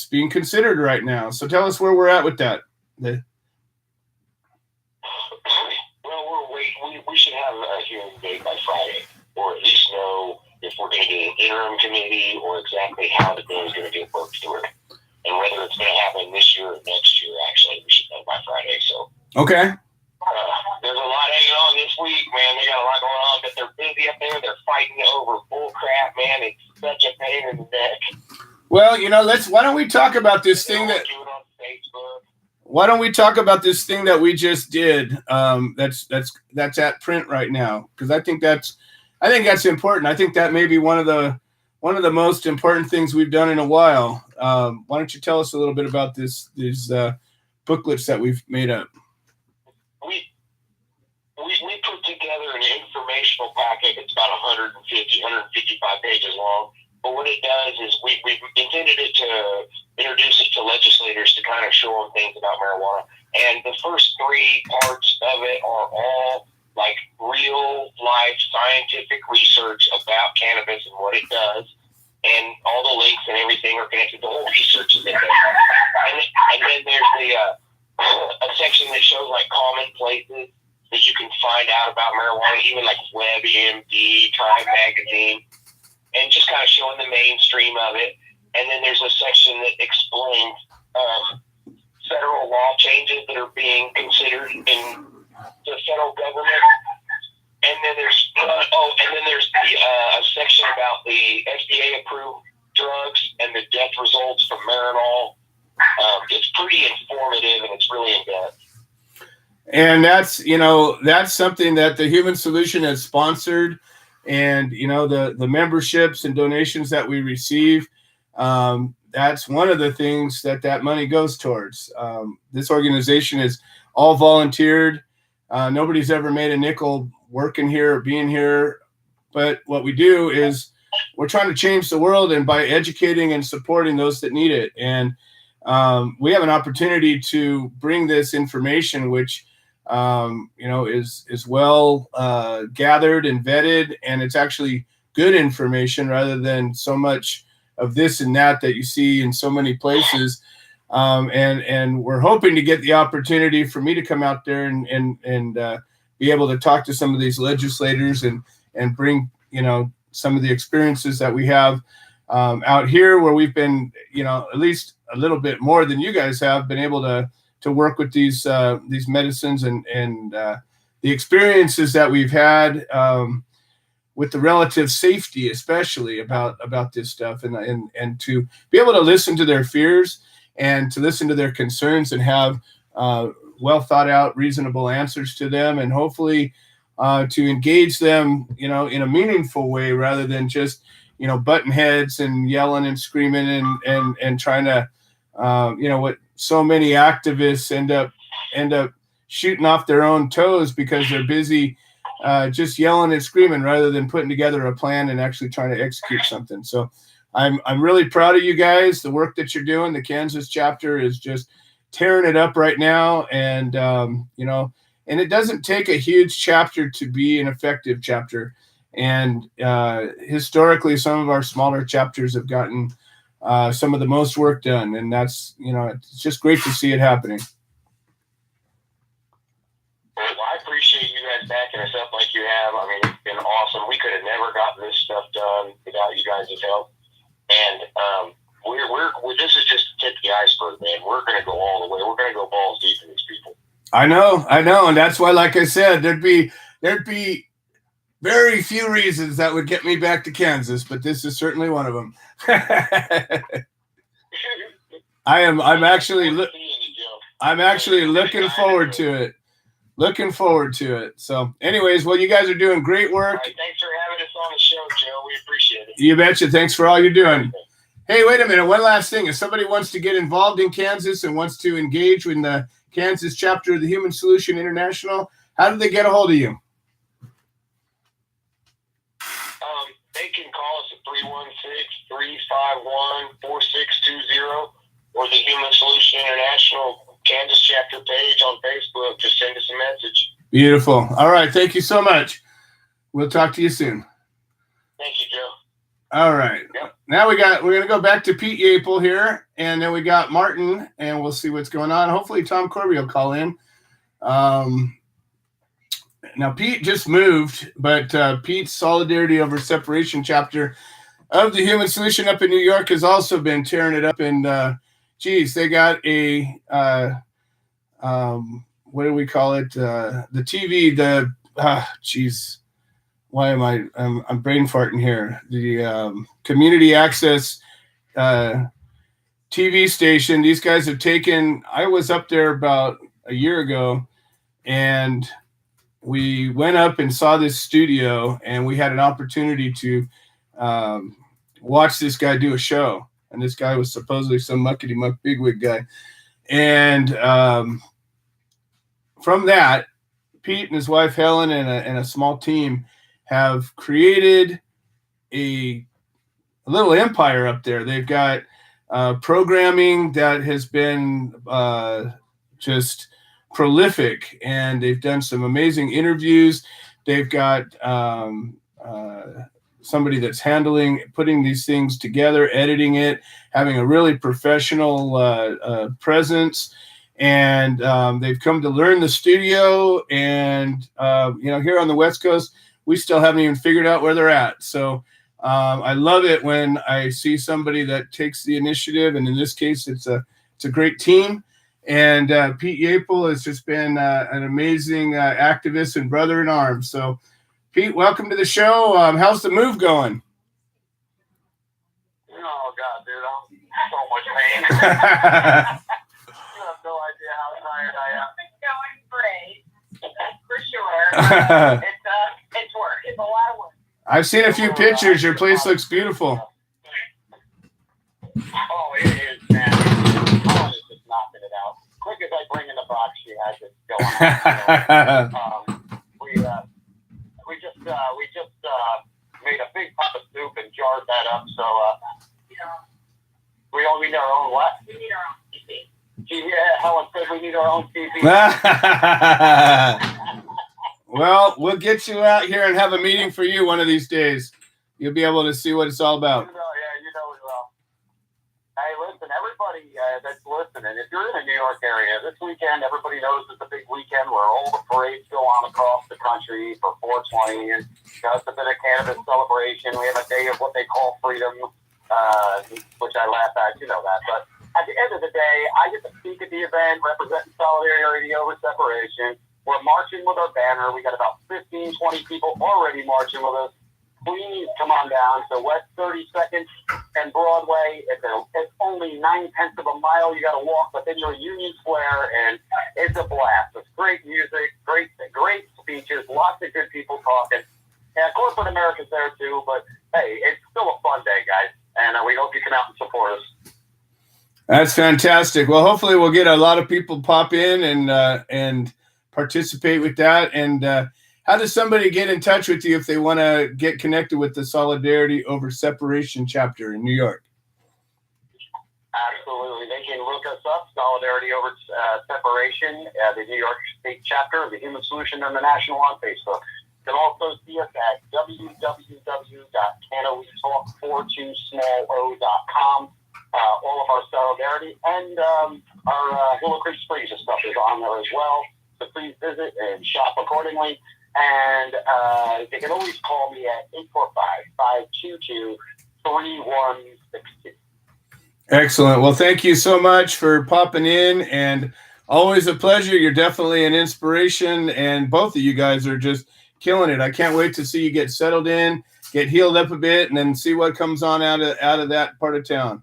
being considered right now. So tell us where we're at with that. We should have a hearing date by Friday, or at least know if we're going to do an interim committee or exactly how the bill is going to get worked through. Okay. There's a lot hanging on this week, man. They got a lot going on, but they're busy up there. They're fighting over bull crap, man. It's such a pain in the neck. Well, why don't we talk about this thing that do it on Facebook. Why don't we talk about this thing that we just did? That's at print right now, because I think that's important. I think that may be one of the most important things we've done in a while. Why don't you tell us a little bit about these booklets that we've made up? We put together an informational packet. It's about 155 pages long. But what it does is we've intended it to introduce it to legislators to kind of show them things about marijuana. And the first three parts of it are all like real life scientific research about cannabis and what it does. And all the links and everything are connected. The whole research is in there. And then there's a section that shows like common places that you can find out about marijuana, even like WebMD, Time Magazine, and just kind of showing the mainstream of it. And then there's a section that explains federal law changes that are being considered in the federal government. And then there's a section about the FDA-approved drugs and the death results from Marinol. It's pretty informative and it's really in-depth. And that's something that the Human Solution has sponsored. And, the memberships and donations that we receive, that's one of the things that money goes towards. This organization is all volunteered. Nobody's ever made a nickel working here or being here. But what we do is we're trying to change the world, and by educating and supporting those that need it. And we have an opportunity to bring this information, which is well gathered and vetted, and it's actually good information rather than so much of this and that you see in so many places. And we're hoping to get the opportunity for me to come out there and be able to talk to some of these legislators and bring some of the experiences that we have out here, where we've been at least a little bit more than you guys have been able to work with these medicines and the experiences that we've had with the relative safety, especially about this stuff, and to be able to listen to their fears and to listen to their concerns and have well thought out, reasonable answers to them, and hopefully to engage them, in a meaningful way rather than just button heads and yelling and screaming and trying to what so many activists end up shooting off their own toes because they're busy just yelling and screaming rather than putting together a plan and actually trying to execute something. So I'm really proud of you guys, the work that you're doing. The Kansas chapter is just tearing it up right now. And, and it doesn't take a huge chapter to be an effective chapter. And historically, some of our smaller chapters have gotten some of the most work done. And that's, it's just great to see it happening. Well, I appreciate you guys backing us up like you have. I mean, it's been awesome. We could have never gotten this stuff done without you guys' help. And we're this is just the tip of the iceberg, man. We're going to go all the way. We're going to go balls deep in these people. I know. And that's why, like I said, there'd be very few reasons that would get me back to Kansas, but this is certainly one of them. I'm actually looking forward to it. So anyways, well, you guys are doing great work. Right, thanks for having us on the show, Joe. We appreciate it. You betcha. Thanks for all you're doing. Hey, wait a minute. One last thing. If somebody wants to get involved in Kansas and wants to engage in the Kansas chapter of the Human Solution International, how do they get a hold of you? They can call us at 316-351-4620 or the Human Solution International Kansas chapter page on Facebook. Just send us a message. Beautiful. All right. Thank you so much. We'll talk to you soon. Thank you, Joe. All right. Yep. Now we're going to go back to Pete Yapel here, and then we got Martin, and we'll see what's going on. Hopefully Tom Corby will call in. Now, Pete just moved, but Pete's Solidarity Over Separation chapter of the Human Solution up in New York has also been tearing it up. And, they got what do we call it? The TV, why am I'm brain farting here? The community access TV station. These guys have taken, I was up there about a year ago, and we went up and saw this studio, and we had an opportunity to watch this guy do a show. And this guy was supposedly some muckety-muck bigwig guy. And from that, Pete and his wife Helen and a small team have created a little empire up there. They've got programming that has been just prolific, and they've done some amazing interviews. They've got somebody that's putting these things together, editing it, having a really professional presence. And they've come to learn the studio. And, here on the West Coast, we still haven't even figured out where they're at. So I love it when I see somebody that takes the initiative. And in this case, it's a great team. And Pete Yapel has just been an amazing activist and brother in arms. So, Pete, welcome to the show. How's the move going? Oh, God, dude, I'm so much pain. You have no idea how tired I am. It's going great, for sure. It's work. It's a lot of work. I've seen a few pictures. Your place looks beautiful. Oh, it is, man. Helen is just knocking it out. Quick as I bring in the box, she has it going on. We just made a big pot of soup and jarred that up. So we all need our own what? We need our own TV. Helen said we need our own TV. Well, we'll get you out here and have a meeting for you one of these days. You'll be able to see what it's all about. You know we will. Hey, listen, everybody that's listening, if you're in the New York area, this weekend, everybody knows it's a big weekend where all the parades go on across the country for 420 and just a bit of cannabis celebration. We have a day of what they call freedom, which I laugh at, you know that. But at the end of the day, I get to speak at the event representing solidarity over separation. We're marching with our banner. We got about 15, 20 people already marching with us. Please come on down to West 32nd and Broadway. It's only 9/10 of a mile. You got to walk within your Union Square, and it's a blast. It's great music, great speeches, lots of good people talking. And corporate America's there too, but hey, it's still a fun day, guys. And we hope you come out and support us. That's fantastic. Well, hopefully we'll get a lot of people pop in and participate with that. And how does somebody get in touch with you if they want to get connected with the Solidarity Over Separation chapter in New York? Absolutely. They can look us up, Solidarity Over Separation, the New York State chapter of the Human Solution International on Facebook. You can also see us at www.cannawetalk42small.com. All of our solidarity and our Willow Creek Springs stuff is on there as well. So please visit and shop accordingly. And they can always call me at 845-522-3162. Excellent. Well, thank you so much for popping in, and always a pleasure. You're definitely an inspiration, and both of you guys are just killing it. I can't wait to see you get settled in, get healed up a bit, and then see what comes on out of that part of town.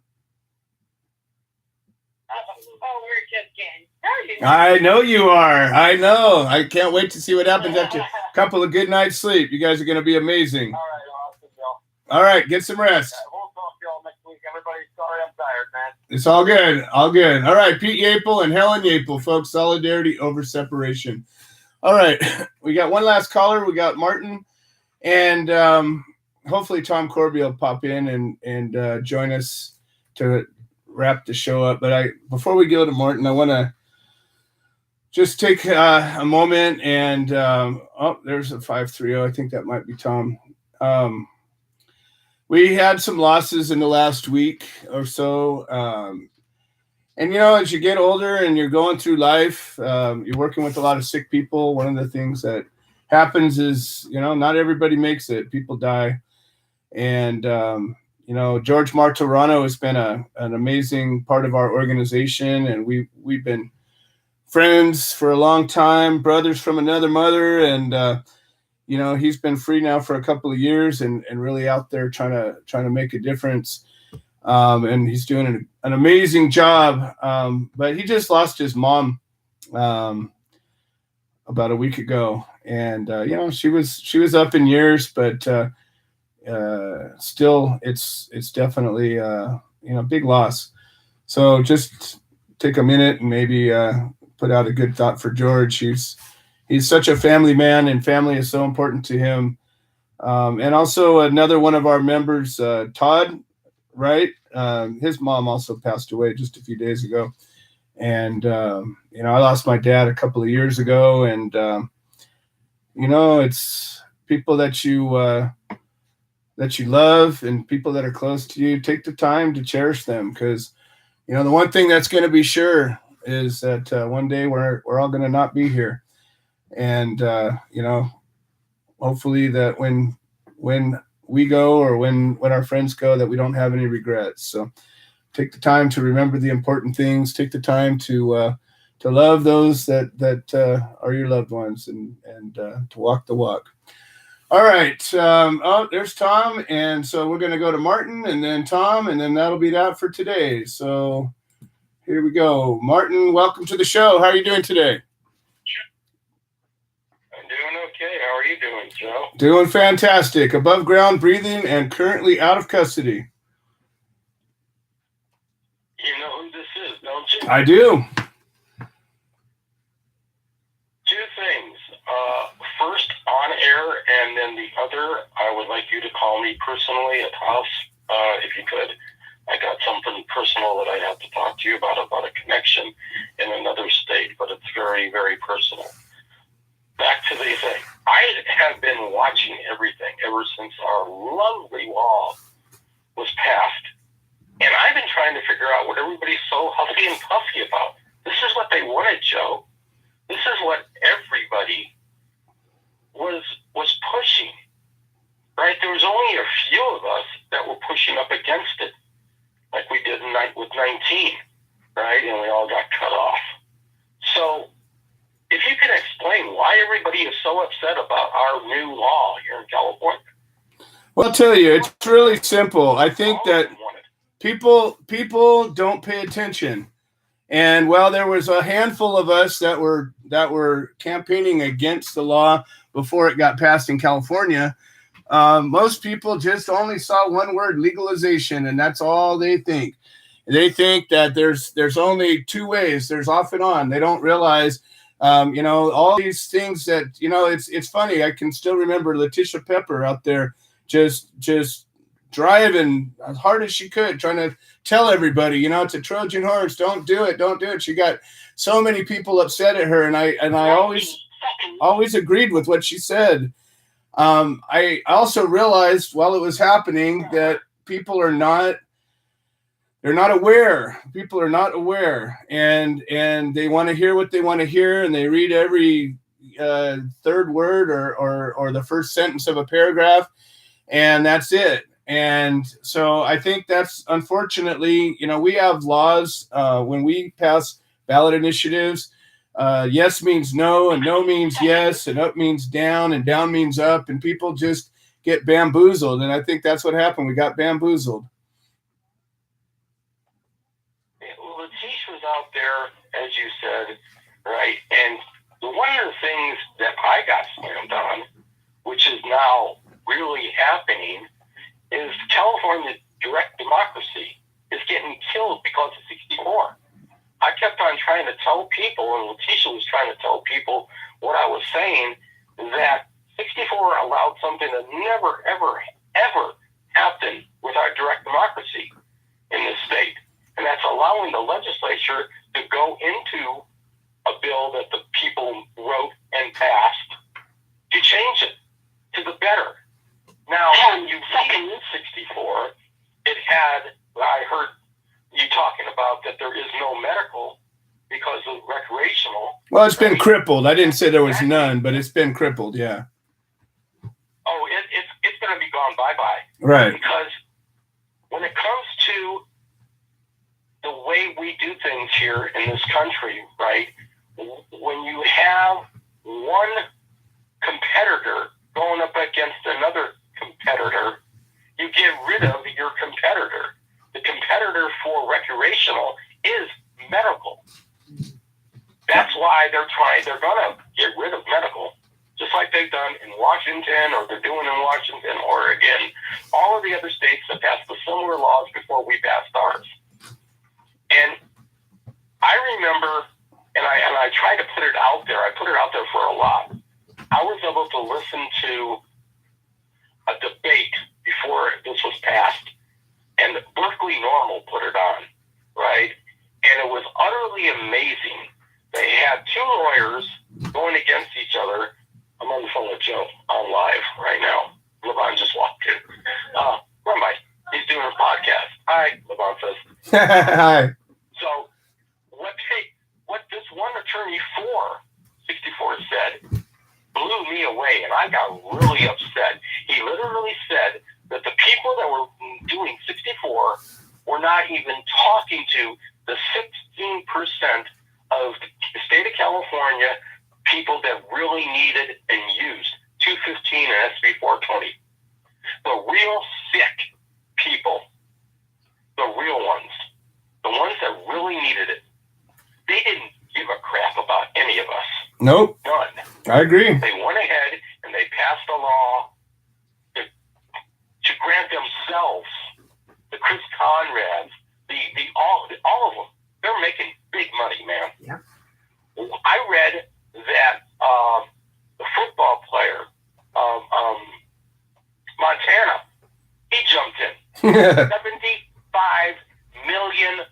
Oh, we're just getting started. I know you are. I know. I can't wait to see what happens after a couple of good nights' sleep. You guys are going to be amazing. All right, awesome, Bill. All right, get some rest. We'll talk to y'all next week. Everybody, sorry I'm tired, man. It's all good. All good. All right, Pete Yapel and Helen Yapel, folks. Solidarity Over Separation. All right, we got one last caller. We got Martin, and hopefully Tom Corby will pop in and join us to wrap the show up. But before we go to Martin, I want to just take a moment and there's a 530. I think that might be Tom. We had some losses in the last week or so. And, as you get older and you're going through life, you're working with a lot of sick people. One of the things that happens is, not everybody makes it. People die. And, George Martorano has been an amazing part of our organization. And we've been friends for a long time, brothers from another mother, and he's been free now for a couple of years and really out there trying to make a difference. And he's doing an amazing job. But he just lost his mom about a week ago, and she was up in years, but still, it's definitely big loss. So just take a minute and maybe put out a good thought for George. He's such a family man, and family is so important to him. And also another one of our members, Todd, right? His mom also passed away just a few days ago. And, I lost my dad a couple of years ago, and, it's people that you love and people that are close to you. Take the time to cherish them, because, the one thing that's going to be sure is that one day we're all going to not be here. And, hopefully that when we go, or when our friends go, that we don't have any regrets. So take the time to remember the important things. Take the time to love those that are your loved ones, and to walk the walk. All right. There's Tom. And so we're going to go to Martin, and then Tom, and then that'll be that for today. So here we go. Martin, welcome to the show. How are you doing today? I'm doing okay. How are you doing, Joe? Doing fantastic. Above ground breathing and currently out of custody. You know who this is, don't you? I do. Two things. First, on air, and then the other, I would like you to call me personally at house, if you could. I got something personal that I have to talk to you about a connection in another state, but it's very, very personal. Back to the thing. I have been watching everything ever since our lovely law was passed. And I've been trying to figure out what everybody's so huffy and puffy about. This is what they wanted, Joe. This is what everybody was pushing, right? There was only a few of us that were pushing up against it, like we did with 19, right? And we all got cut off. So if you can explain why everybody is so upset about our new law here in California. Well, I'll tell you, it's really simple. I think that people don't pay attention. And while there was a handful of us that were campaigning against the law before it got passed in California, most people just only saw one word: legalization, and that's all they think. They think that there's only two ways. There's off and on. They don't realize, all these things that, it's funny. I can still remember Letitia Pepper out there just driving as hard as she could, trying to tell everybody, it's a Trojan horse. Don't do it. She got so many people upset at her, and I always agreed with what she said. I also realized while it was happening that people are not aware. People are not aware, and they want to hear what they want to hear, and they read every third word or the first sentence of a paragraph, and that's it. And so I think that's, unfortunately, we have laws when we pass ballot initiatives. Yes means no, and no means yes, and up means down, and down means up, and people just get bamboozled. And I think that's what happened. We got bamboozled. Letitia was out there, as you said, right? And one of the things that I got slammed on, which is now really happening, is California direct democracy is getting killed because of 64. I kept on trying to tell people, and Letitia was trying to tell people what I was saying, that 64 allowed something that never, ever, ever happened with our direct democracy in this state. And that's allowing the legislature to go into a bill that the people wrote and passed to change it to the better. Now, when you read 64, it had, I heard you talking about that there is no medical because of recreational. Well, it's been crippled. I didn't say there was none, but it's been crippled, yeah. Oh, it's going to be gone bye-bye. Right. Because when it comes to the way we do things here in this country, right, you have one competitor going up against another competitor, you get rid of your competitor. The competitor for recreational is medical. That's why they're going to get rid of medical, just like they've done in Washington, or they're doing in Washington, Oregon, all of the other states that passed the similar laws before we passed ours. And I remember, and I tried to put it out there. I put it out there for a lot. I was able to listen to a debate before this was passed, and Berkeley Normal put it on, right? And it was utterly amazing. They had two lawyers going against each other. I'm on the phone with Joe on live right now. LeVon just walked in. Grumbine, he's doing a podcast. Hi, LeVon says. Hi. So what this one attorney for 64 said blew me away, and I got really upset. He literally said that the people that were doing 64 were not even talking to the 16% of the state of California people that really needed and used 215 and SB 420. The real sick people, the real ones, the ones that really needed it, they didn't give a crap about any of us. Nope. None. I agree. They went ahead and they passed a law to grant themselves, the Chris Conrads, all of them. They're making big money, man. Yeah. I read that the football player, Montana, he jumped in. $75 million,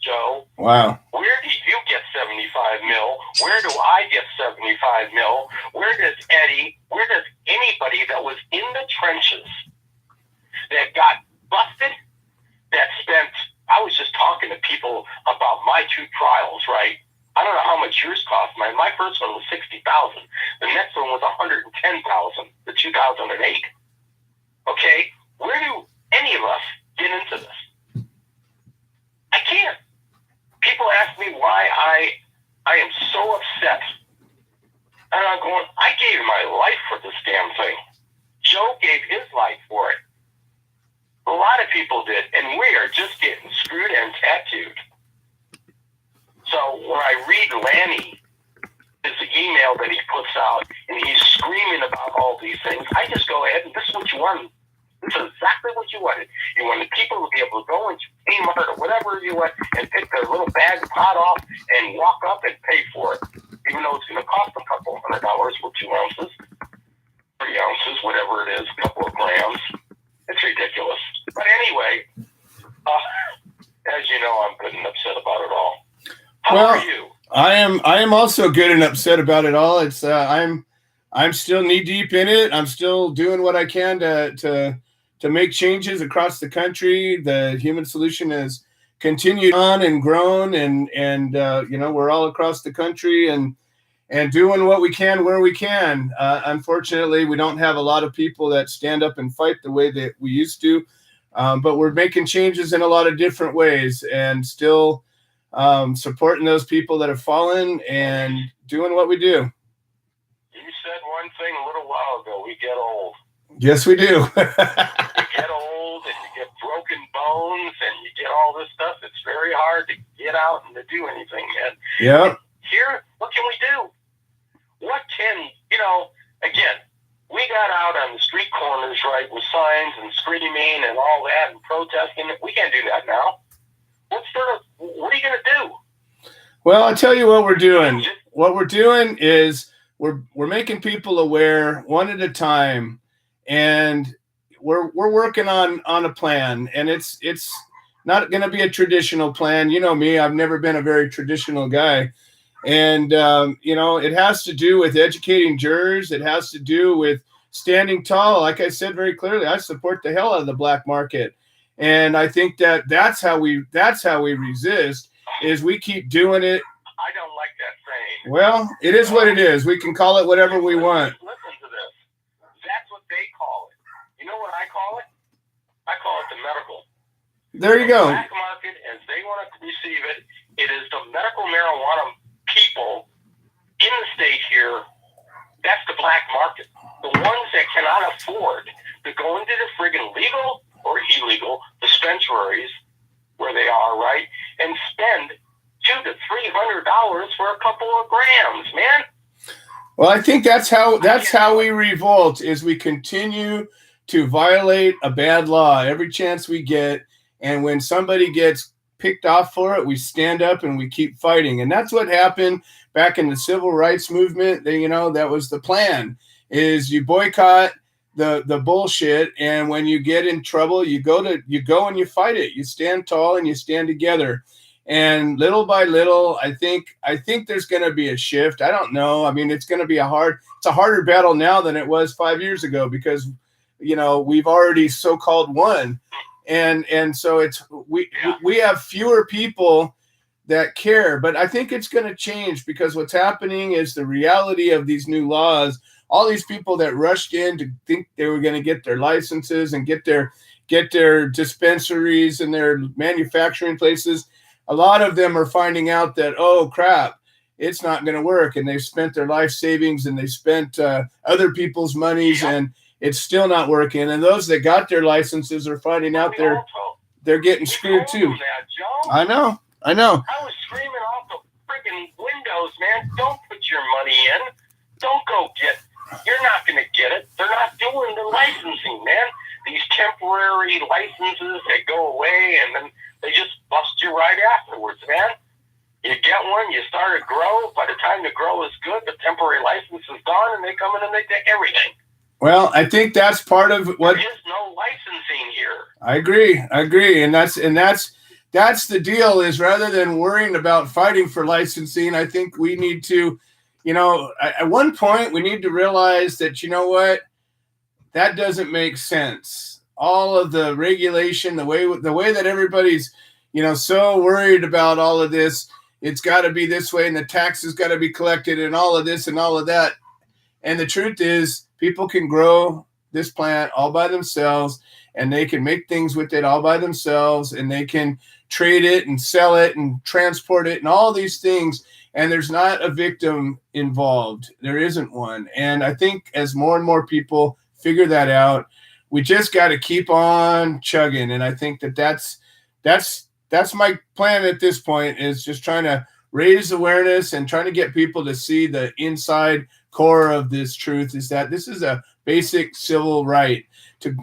Joe. Wow. Where do you get 75 mil? Where do I get 75 mil? Where does Eddie, where does anybody that was in the trenches that got busted, that spent, I was just talking to people about my two trials, right? I don't know how much yours cost. My first one was $60,000. The next one was $110,000, the 2008. Okay? Where do any of us get into this? I can't. People ask me why I am so upset. And I'm going, I gave my life for this damn thing. Joe gave his life for it. A lot of people did, and we are just getting screwed and tattooed. So when I read Lanny, his email that he puts out, and he's screaming about all these things, I just go ahead and this is what you wanted. This is exactly what you wanted. You wanted people to be able to go into Kmart or whatever you want and pick their little bag of pot off and walk up and pay for it, even though it's going to cost a couple $100 for 2 ounces, 3 ounces, whatever it is, a couple of grams. It's ridiculous. But anyway, as you know, I'm good and upset about it all. How are you? I am also good and upset about it all. It's I'm still knee deep in it. I'm still doing what I can to make changes across the country. The Human Solution has continued on and grown, and we're all across the country and doing what we can where we can. Unfortunately, we don't have a lot of people that stand up and fight the way that we used to, but we're making changes in a lot of different ways and still supporting those people that have fallen and doing what we do. You said one thing a little while ago. We get old. Yes, we do. You get old and you get broken bones and you get all this stuff. It's very hard to get out and to do anything, man. Yeah. Here, what can we do? What can, again, we got out on the street corners, right, with signs and screaming and all that and protesting. We can't do that now. What are you going to do? Well, I'll tell you what we're doing. What we're doing is we're making people aware one at a time, and we're working on a plan, and it's not going to be a traditional plan. You know me, I've never been a very traditional guy. And, it has to do with educating jurors. It has to do with standing tall. Like I said very clearly, I support the hell out of the black market. And I think that's how we resist, is we keep doing it. I don't like that saying. Well, it is what it is. We can call it whatever we want. Listen to this. That's what they call it. You know what I call it? I call it the medical. There you go. The black market, as they want to receive it, it is the medical marijuana people spend $200 to $300 for a couple of grams, man. Well, I think that's how we revolt, is we continue to violate a bad law every chance we get. And when somebody gets picked off for it, we stand up and we keep fighting. And that's what happened back in the civil rights movement. That was the plan, is you boycott the bullshit. And when you get in trouble, you go and you fight it. You stand tall and you stand together. And little by little, I think there's going to be a shift. I don't know. I mean, it's going to be a harder battle now than it was 5 years ago, because, we've already so-called won. And so we have fewer people that care, but I think it's going to change, because what's happening is the reality of these new laws. All these people that rushed in to think they were going to get their licenses and get their dispensaries and their manufacturing places, a lot of them are finding out that, oh crap, it's not going to work, and they've spent their life savings and they spent other people's monies, and it's still not working. And those that got their licenses are finding out they're getting screwed too. I know. I was screaming off the freaking windows, man. Don't put your money in. Don't go get. You're not going to get it. They're not doing the licensing, man. These temporary licenses, they go away, and then they just bust you right afterwards, man. You get one, you start to grow. By the time the grow is good, the temporary license is gone, and they come in and they take everything. Well, I think that's part of what. There is no licensing here. I agree, and that's the deal. Is rather than worrying about fighting for licensing, I think we need to, at one point we need to realize that what, that doesn't make sense. All of the regulation, the way that everybody's, so worried about all of this. It's got to be this way, and the taxes got to be collected, and all of this and all of that. And the truth is, people can grow this plant all by themselves, and they can make things with it all by themselves, and they can trade it and sell it and transport it and all these things. And there's not a victim involved. There isn't one. And I think as more and more people figure that out, we just got to keep on chugging. And I think that's my plan at this point, is just trying to raise awareness and trying to get people to see the inside core of this truth, is that this is a basic civil right to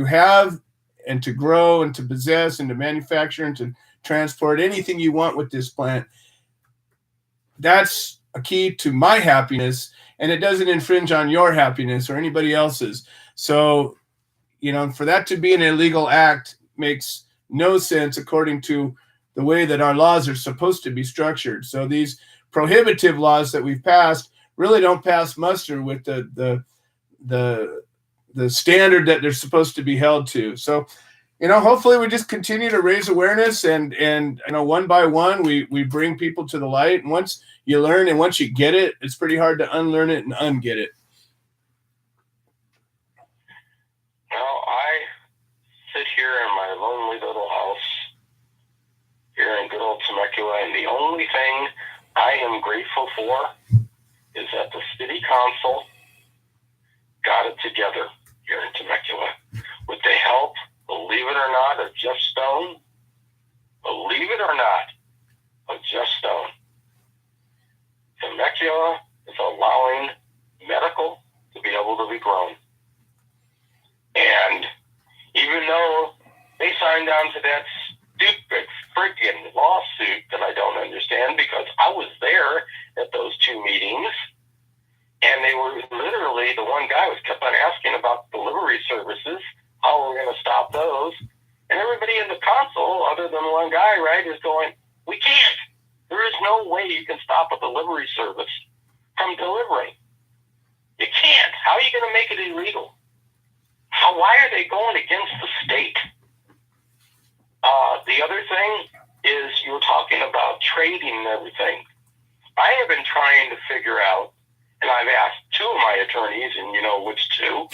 have and to grow and to possess and to manufacture and to transport anything you want with this plant. That's a key to my happiness, and it doesn't infringe on your happiness or anybody else's. So, for that to be an illegal act makes no sense according to the way that our laws are supposed to be structured. So these prohibitive laws that we've passed really don't pass muster with the standard that they're supposed to be held to. So, hopefully we just continue to raise awareness, and one by one we bring people to the light. And once you learn and once you get it, it's pretty hard to unlearn it and unget it. Well, I sit here in my lonely little house here in good old Temecula, and the only thing I am grateful for is that the city council got it together here in Temecula with the help, believe it or not, of Jeff Stone. Believe it or not, of Jeff Stone. Temecula is allowing medical to be able to be grown. And even though they signed on to that stupid freaking lawsuit that I don't understand, because I was there at those two meetings, and they were literally, the one guy was kept on asking about delivery services, how we're going to stop those. And everybody in the council, other than one guy, right, is going, we can't. There is no way you can stop a delivery service from delivering. You can't. How are you going to make it illegal? Why are they going against the state? The other thing is, you were talking about trading and everything. I have been trying to figure out, and I've asked two of my attorneys, and you know which two,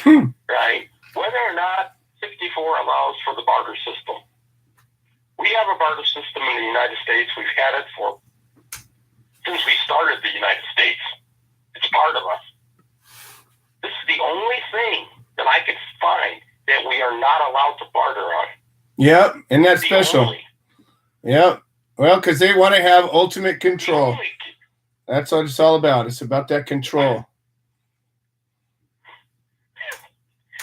right, whether or not 64 allows for the barter system. We have a barter system in the United States. We've had it since we started the United States. It's part of us. This is the only thing that I could find that we are not allowed to barter on. Yep, and that's special. Yep. Well, because they want to have ultimate control. That's what it's all about. It's about that control.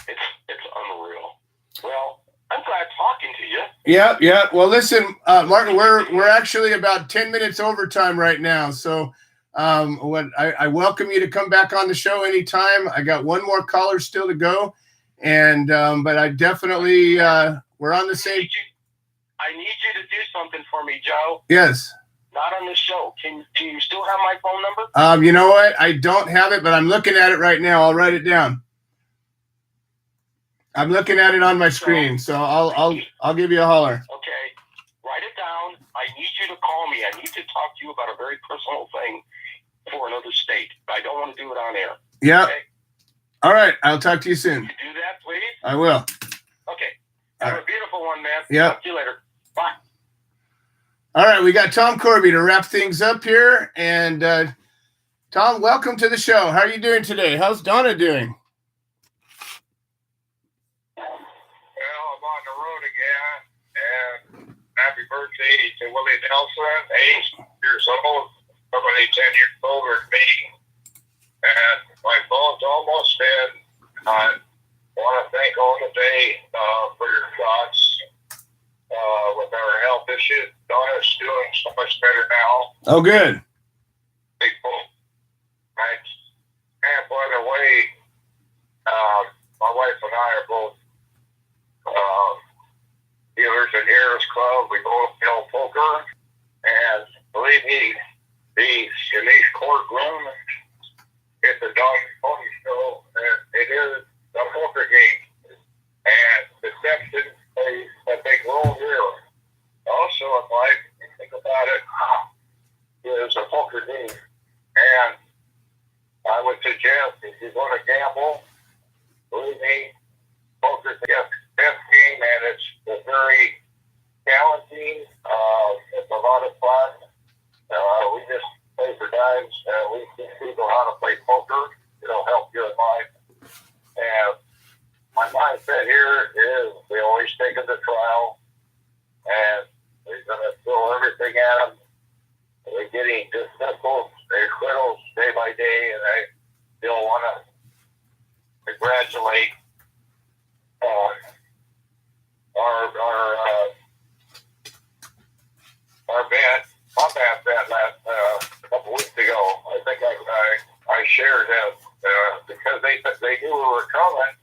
It's unreal. Well, I'm glad talking to you. Yeah. Well, listen, Martin, we're actually about 10 minutes overtime right now. So I welcome you to come back on the show anytime. I got one more caller still to go. And but I definitely we're on the same. I need you to do something for me, Joe. Yes. Not on the show. Can you still have my phone number? You know what? I don't have it, but I'm looking at it right now. I'll write it down. I'm looking at it on my screen, so I'll give you a holler. Okay. Write it down. I need you to call me. I need to talk to you about a very personal thing for another state. I don't want to do it on air. Yeah. Okay? All right. I'll talk to you soon. You do that, please? I will. Okay. Have a beautiful one, man. Yeah. Talk to you later. Bye. All right. We got Tom Corby to wrap things up here. And Tom, welcome to the show. How are you doing today? How's Donna doing? Well, I'm on the road again, and happy birthday to Willie Nelson, 8 years old, somebody 10 years older than me. And my phone's almost dead. I want to thank all today for your thoughts with our health issues. Donna's doing so much better now. Oh, good. People, right? And by the way, my wife and I are both dealers at Harris Club. We both play poker, and believe me, in these courtrooms, it's a dog and pony show, and it is a poker game. And deception plays a big role here. Also, in life, if you think about it, is a poker game. And I would suggest if you're going to gamble, believe me, poker's the best game, and it's very challenging. It's a lot of fun. We just play for dimes. We teach people how to play poker. It'll help you in life. And my mindset here is we always take it to trial, and we're going to throw everything at them. They're getting dismissals, they're acquittals day by day, and I still want to congratulate our bet, combat bet last couple weeks ago. I think I shared that because they knew we were coming.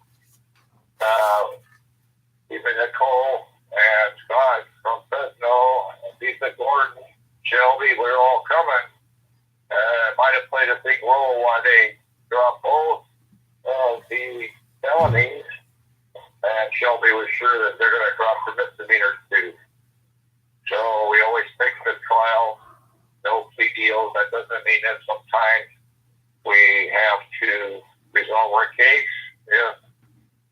Even Nicole and Scott from Fresno, Lisa Gordon, Shelby, we're all coming. Might have played a big role why they dropped both of the felonies. And Shelby was sure that they're going to drop the misdemeanors too. So we always take the trial, no plea deals. That doesn't mean that sometimes we have to resolve our case if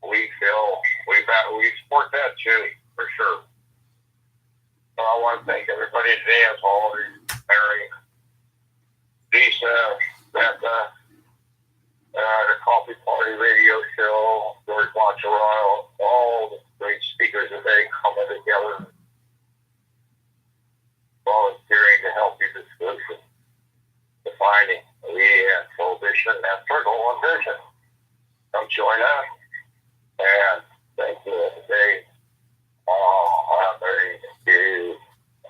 we feel we support that too, for sure. So I want to thank everybody today, as always, Mary, Lisa, Becca, the Coffee Party Radio Show, George Monterano, all the great speakers today coming together, volunteering to help you the solution, defining prohibition, that's our goal and vision. Come join us, and thank you today. I'm ready to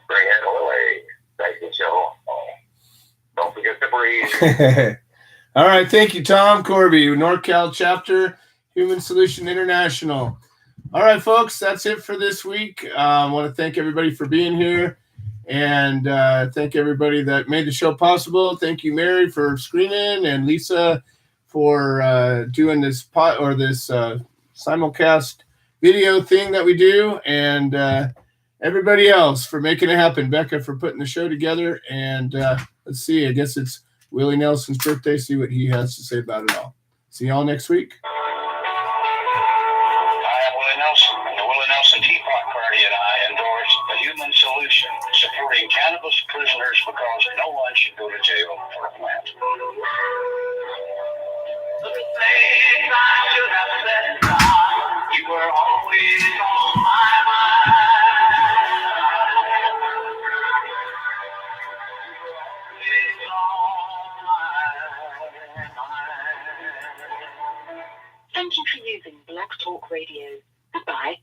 bring it away. Thank you, Joe. Don't forget to breathe. All right. Thank you, Tom Corby, NorCal Chapter, Human Solution International. All right, folks, that's it for this week. I want to thank everybody for being here, and thank everybody that made the show possible. Thank you, Mary, for screening, and Lisa for doing this simulcast video thing that we do, and everybody else for making it happen. Becca for putting the show together, and let's see, I guess it's Willie Nelson's birthday. See what he has to say about it all. See y'all next week. I am Willie Nelson, and the Willie Nelson Teapot Party and I endorse the human solution, supporting cannabis prisoners because no one should go to jail for a plant. The things I should have said and done, you were always on my mind. Thank you for using Blog Talk Radio. Goodbye.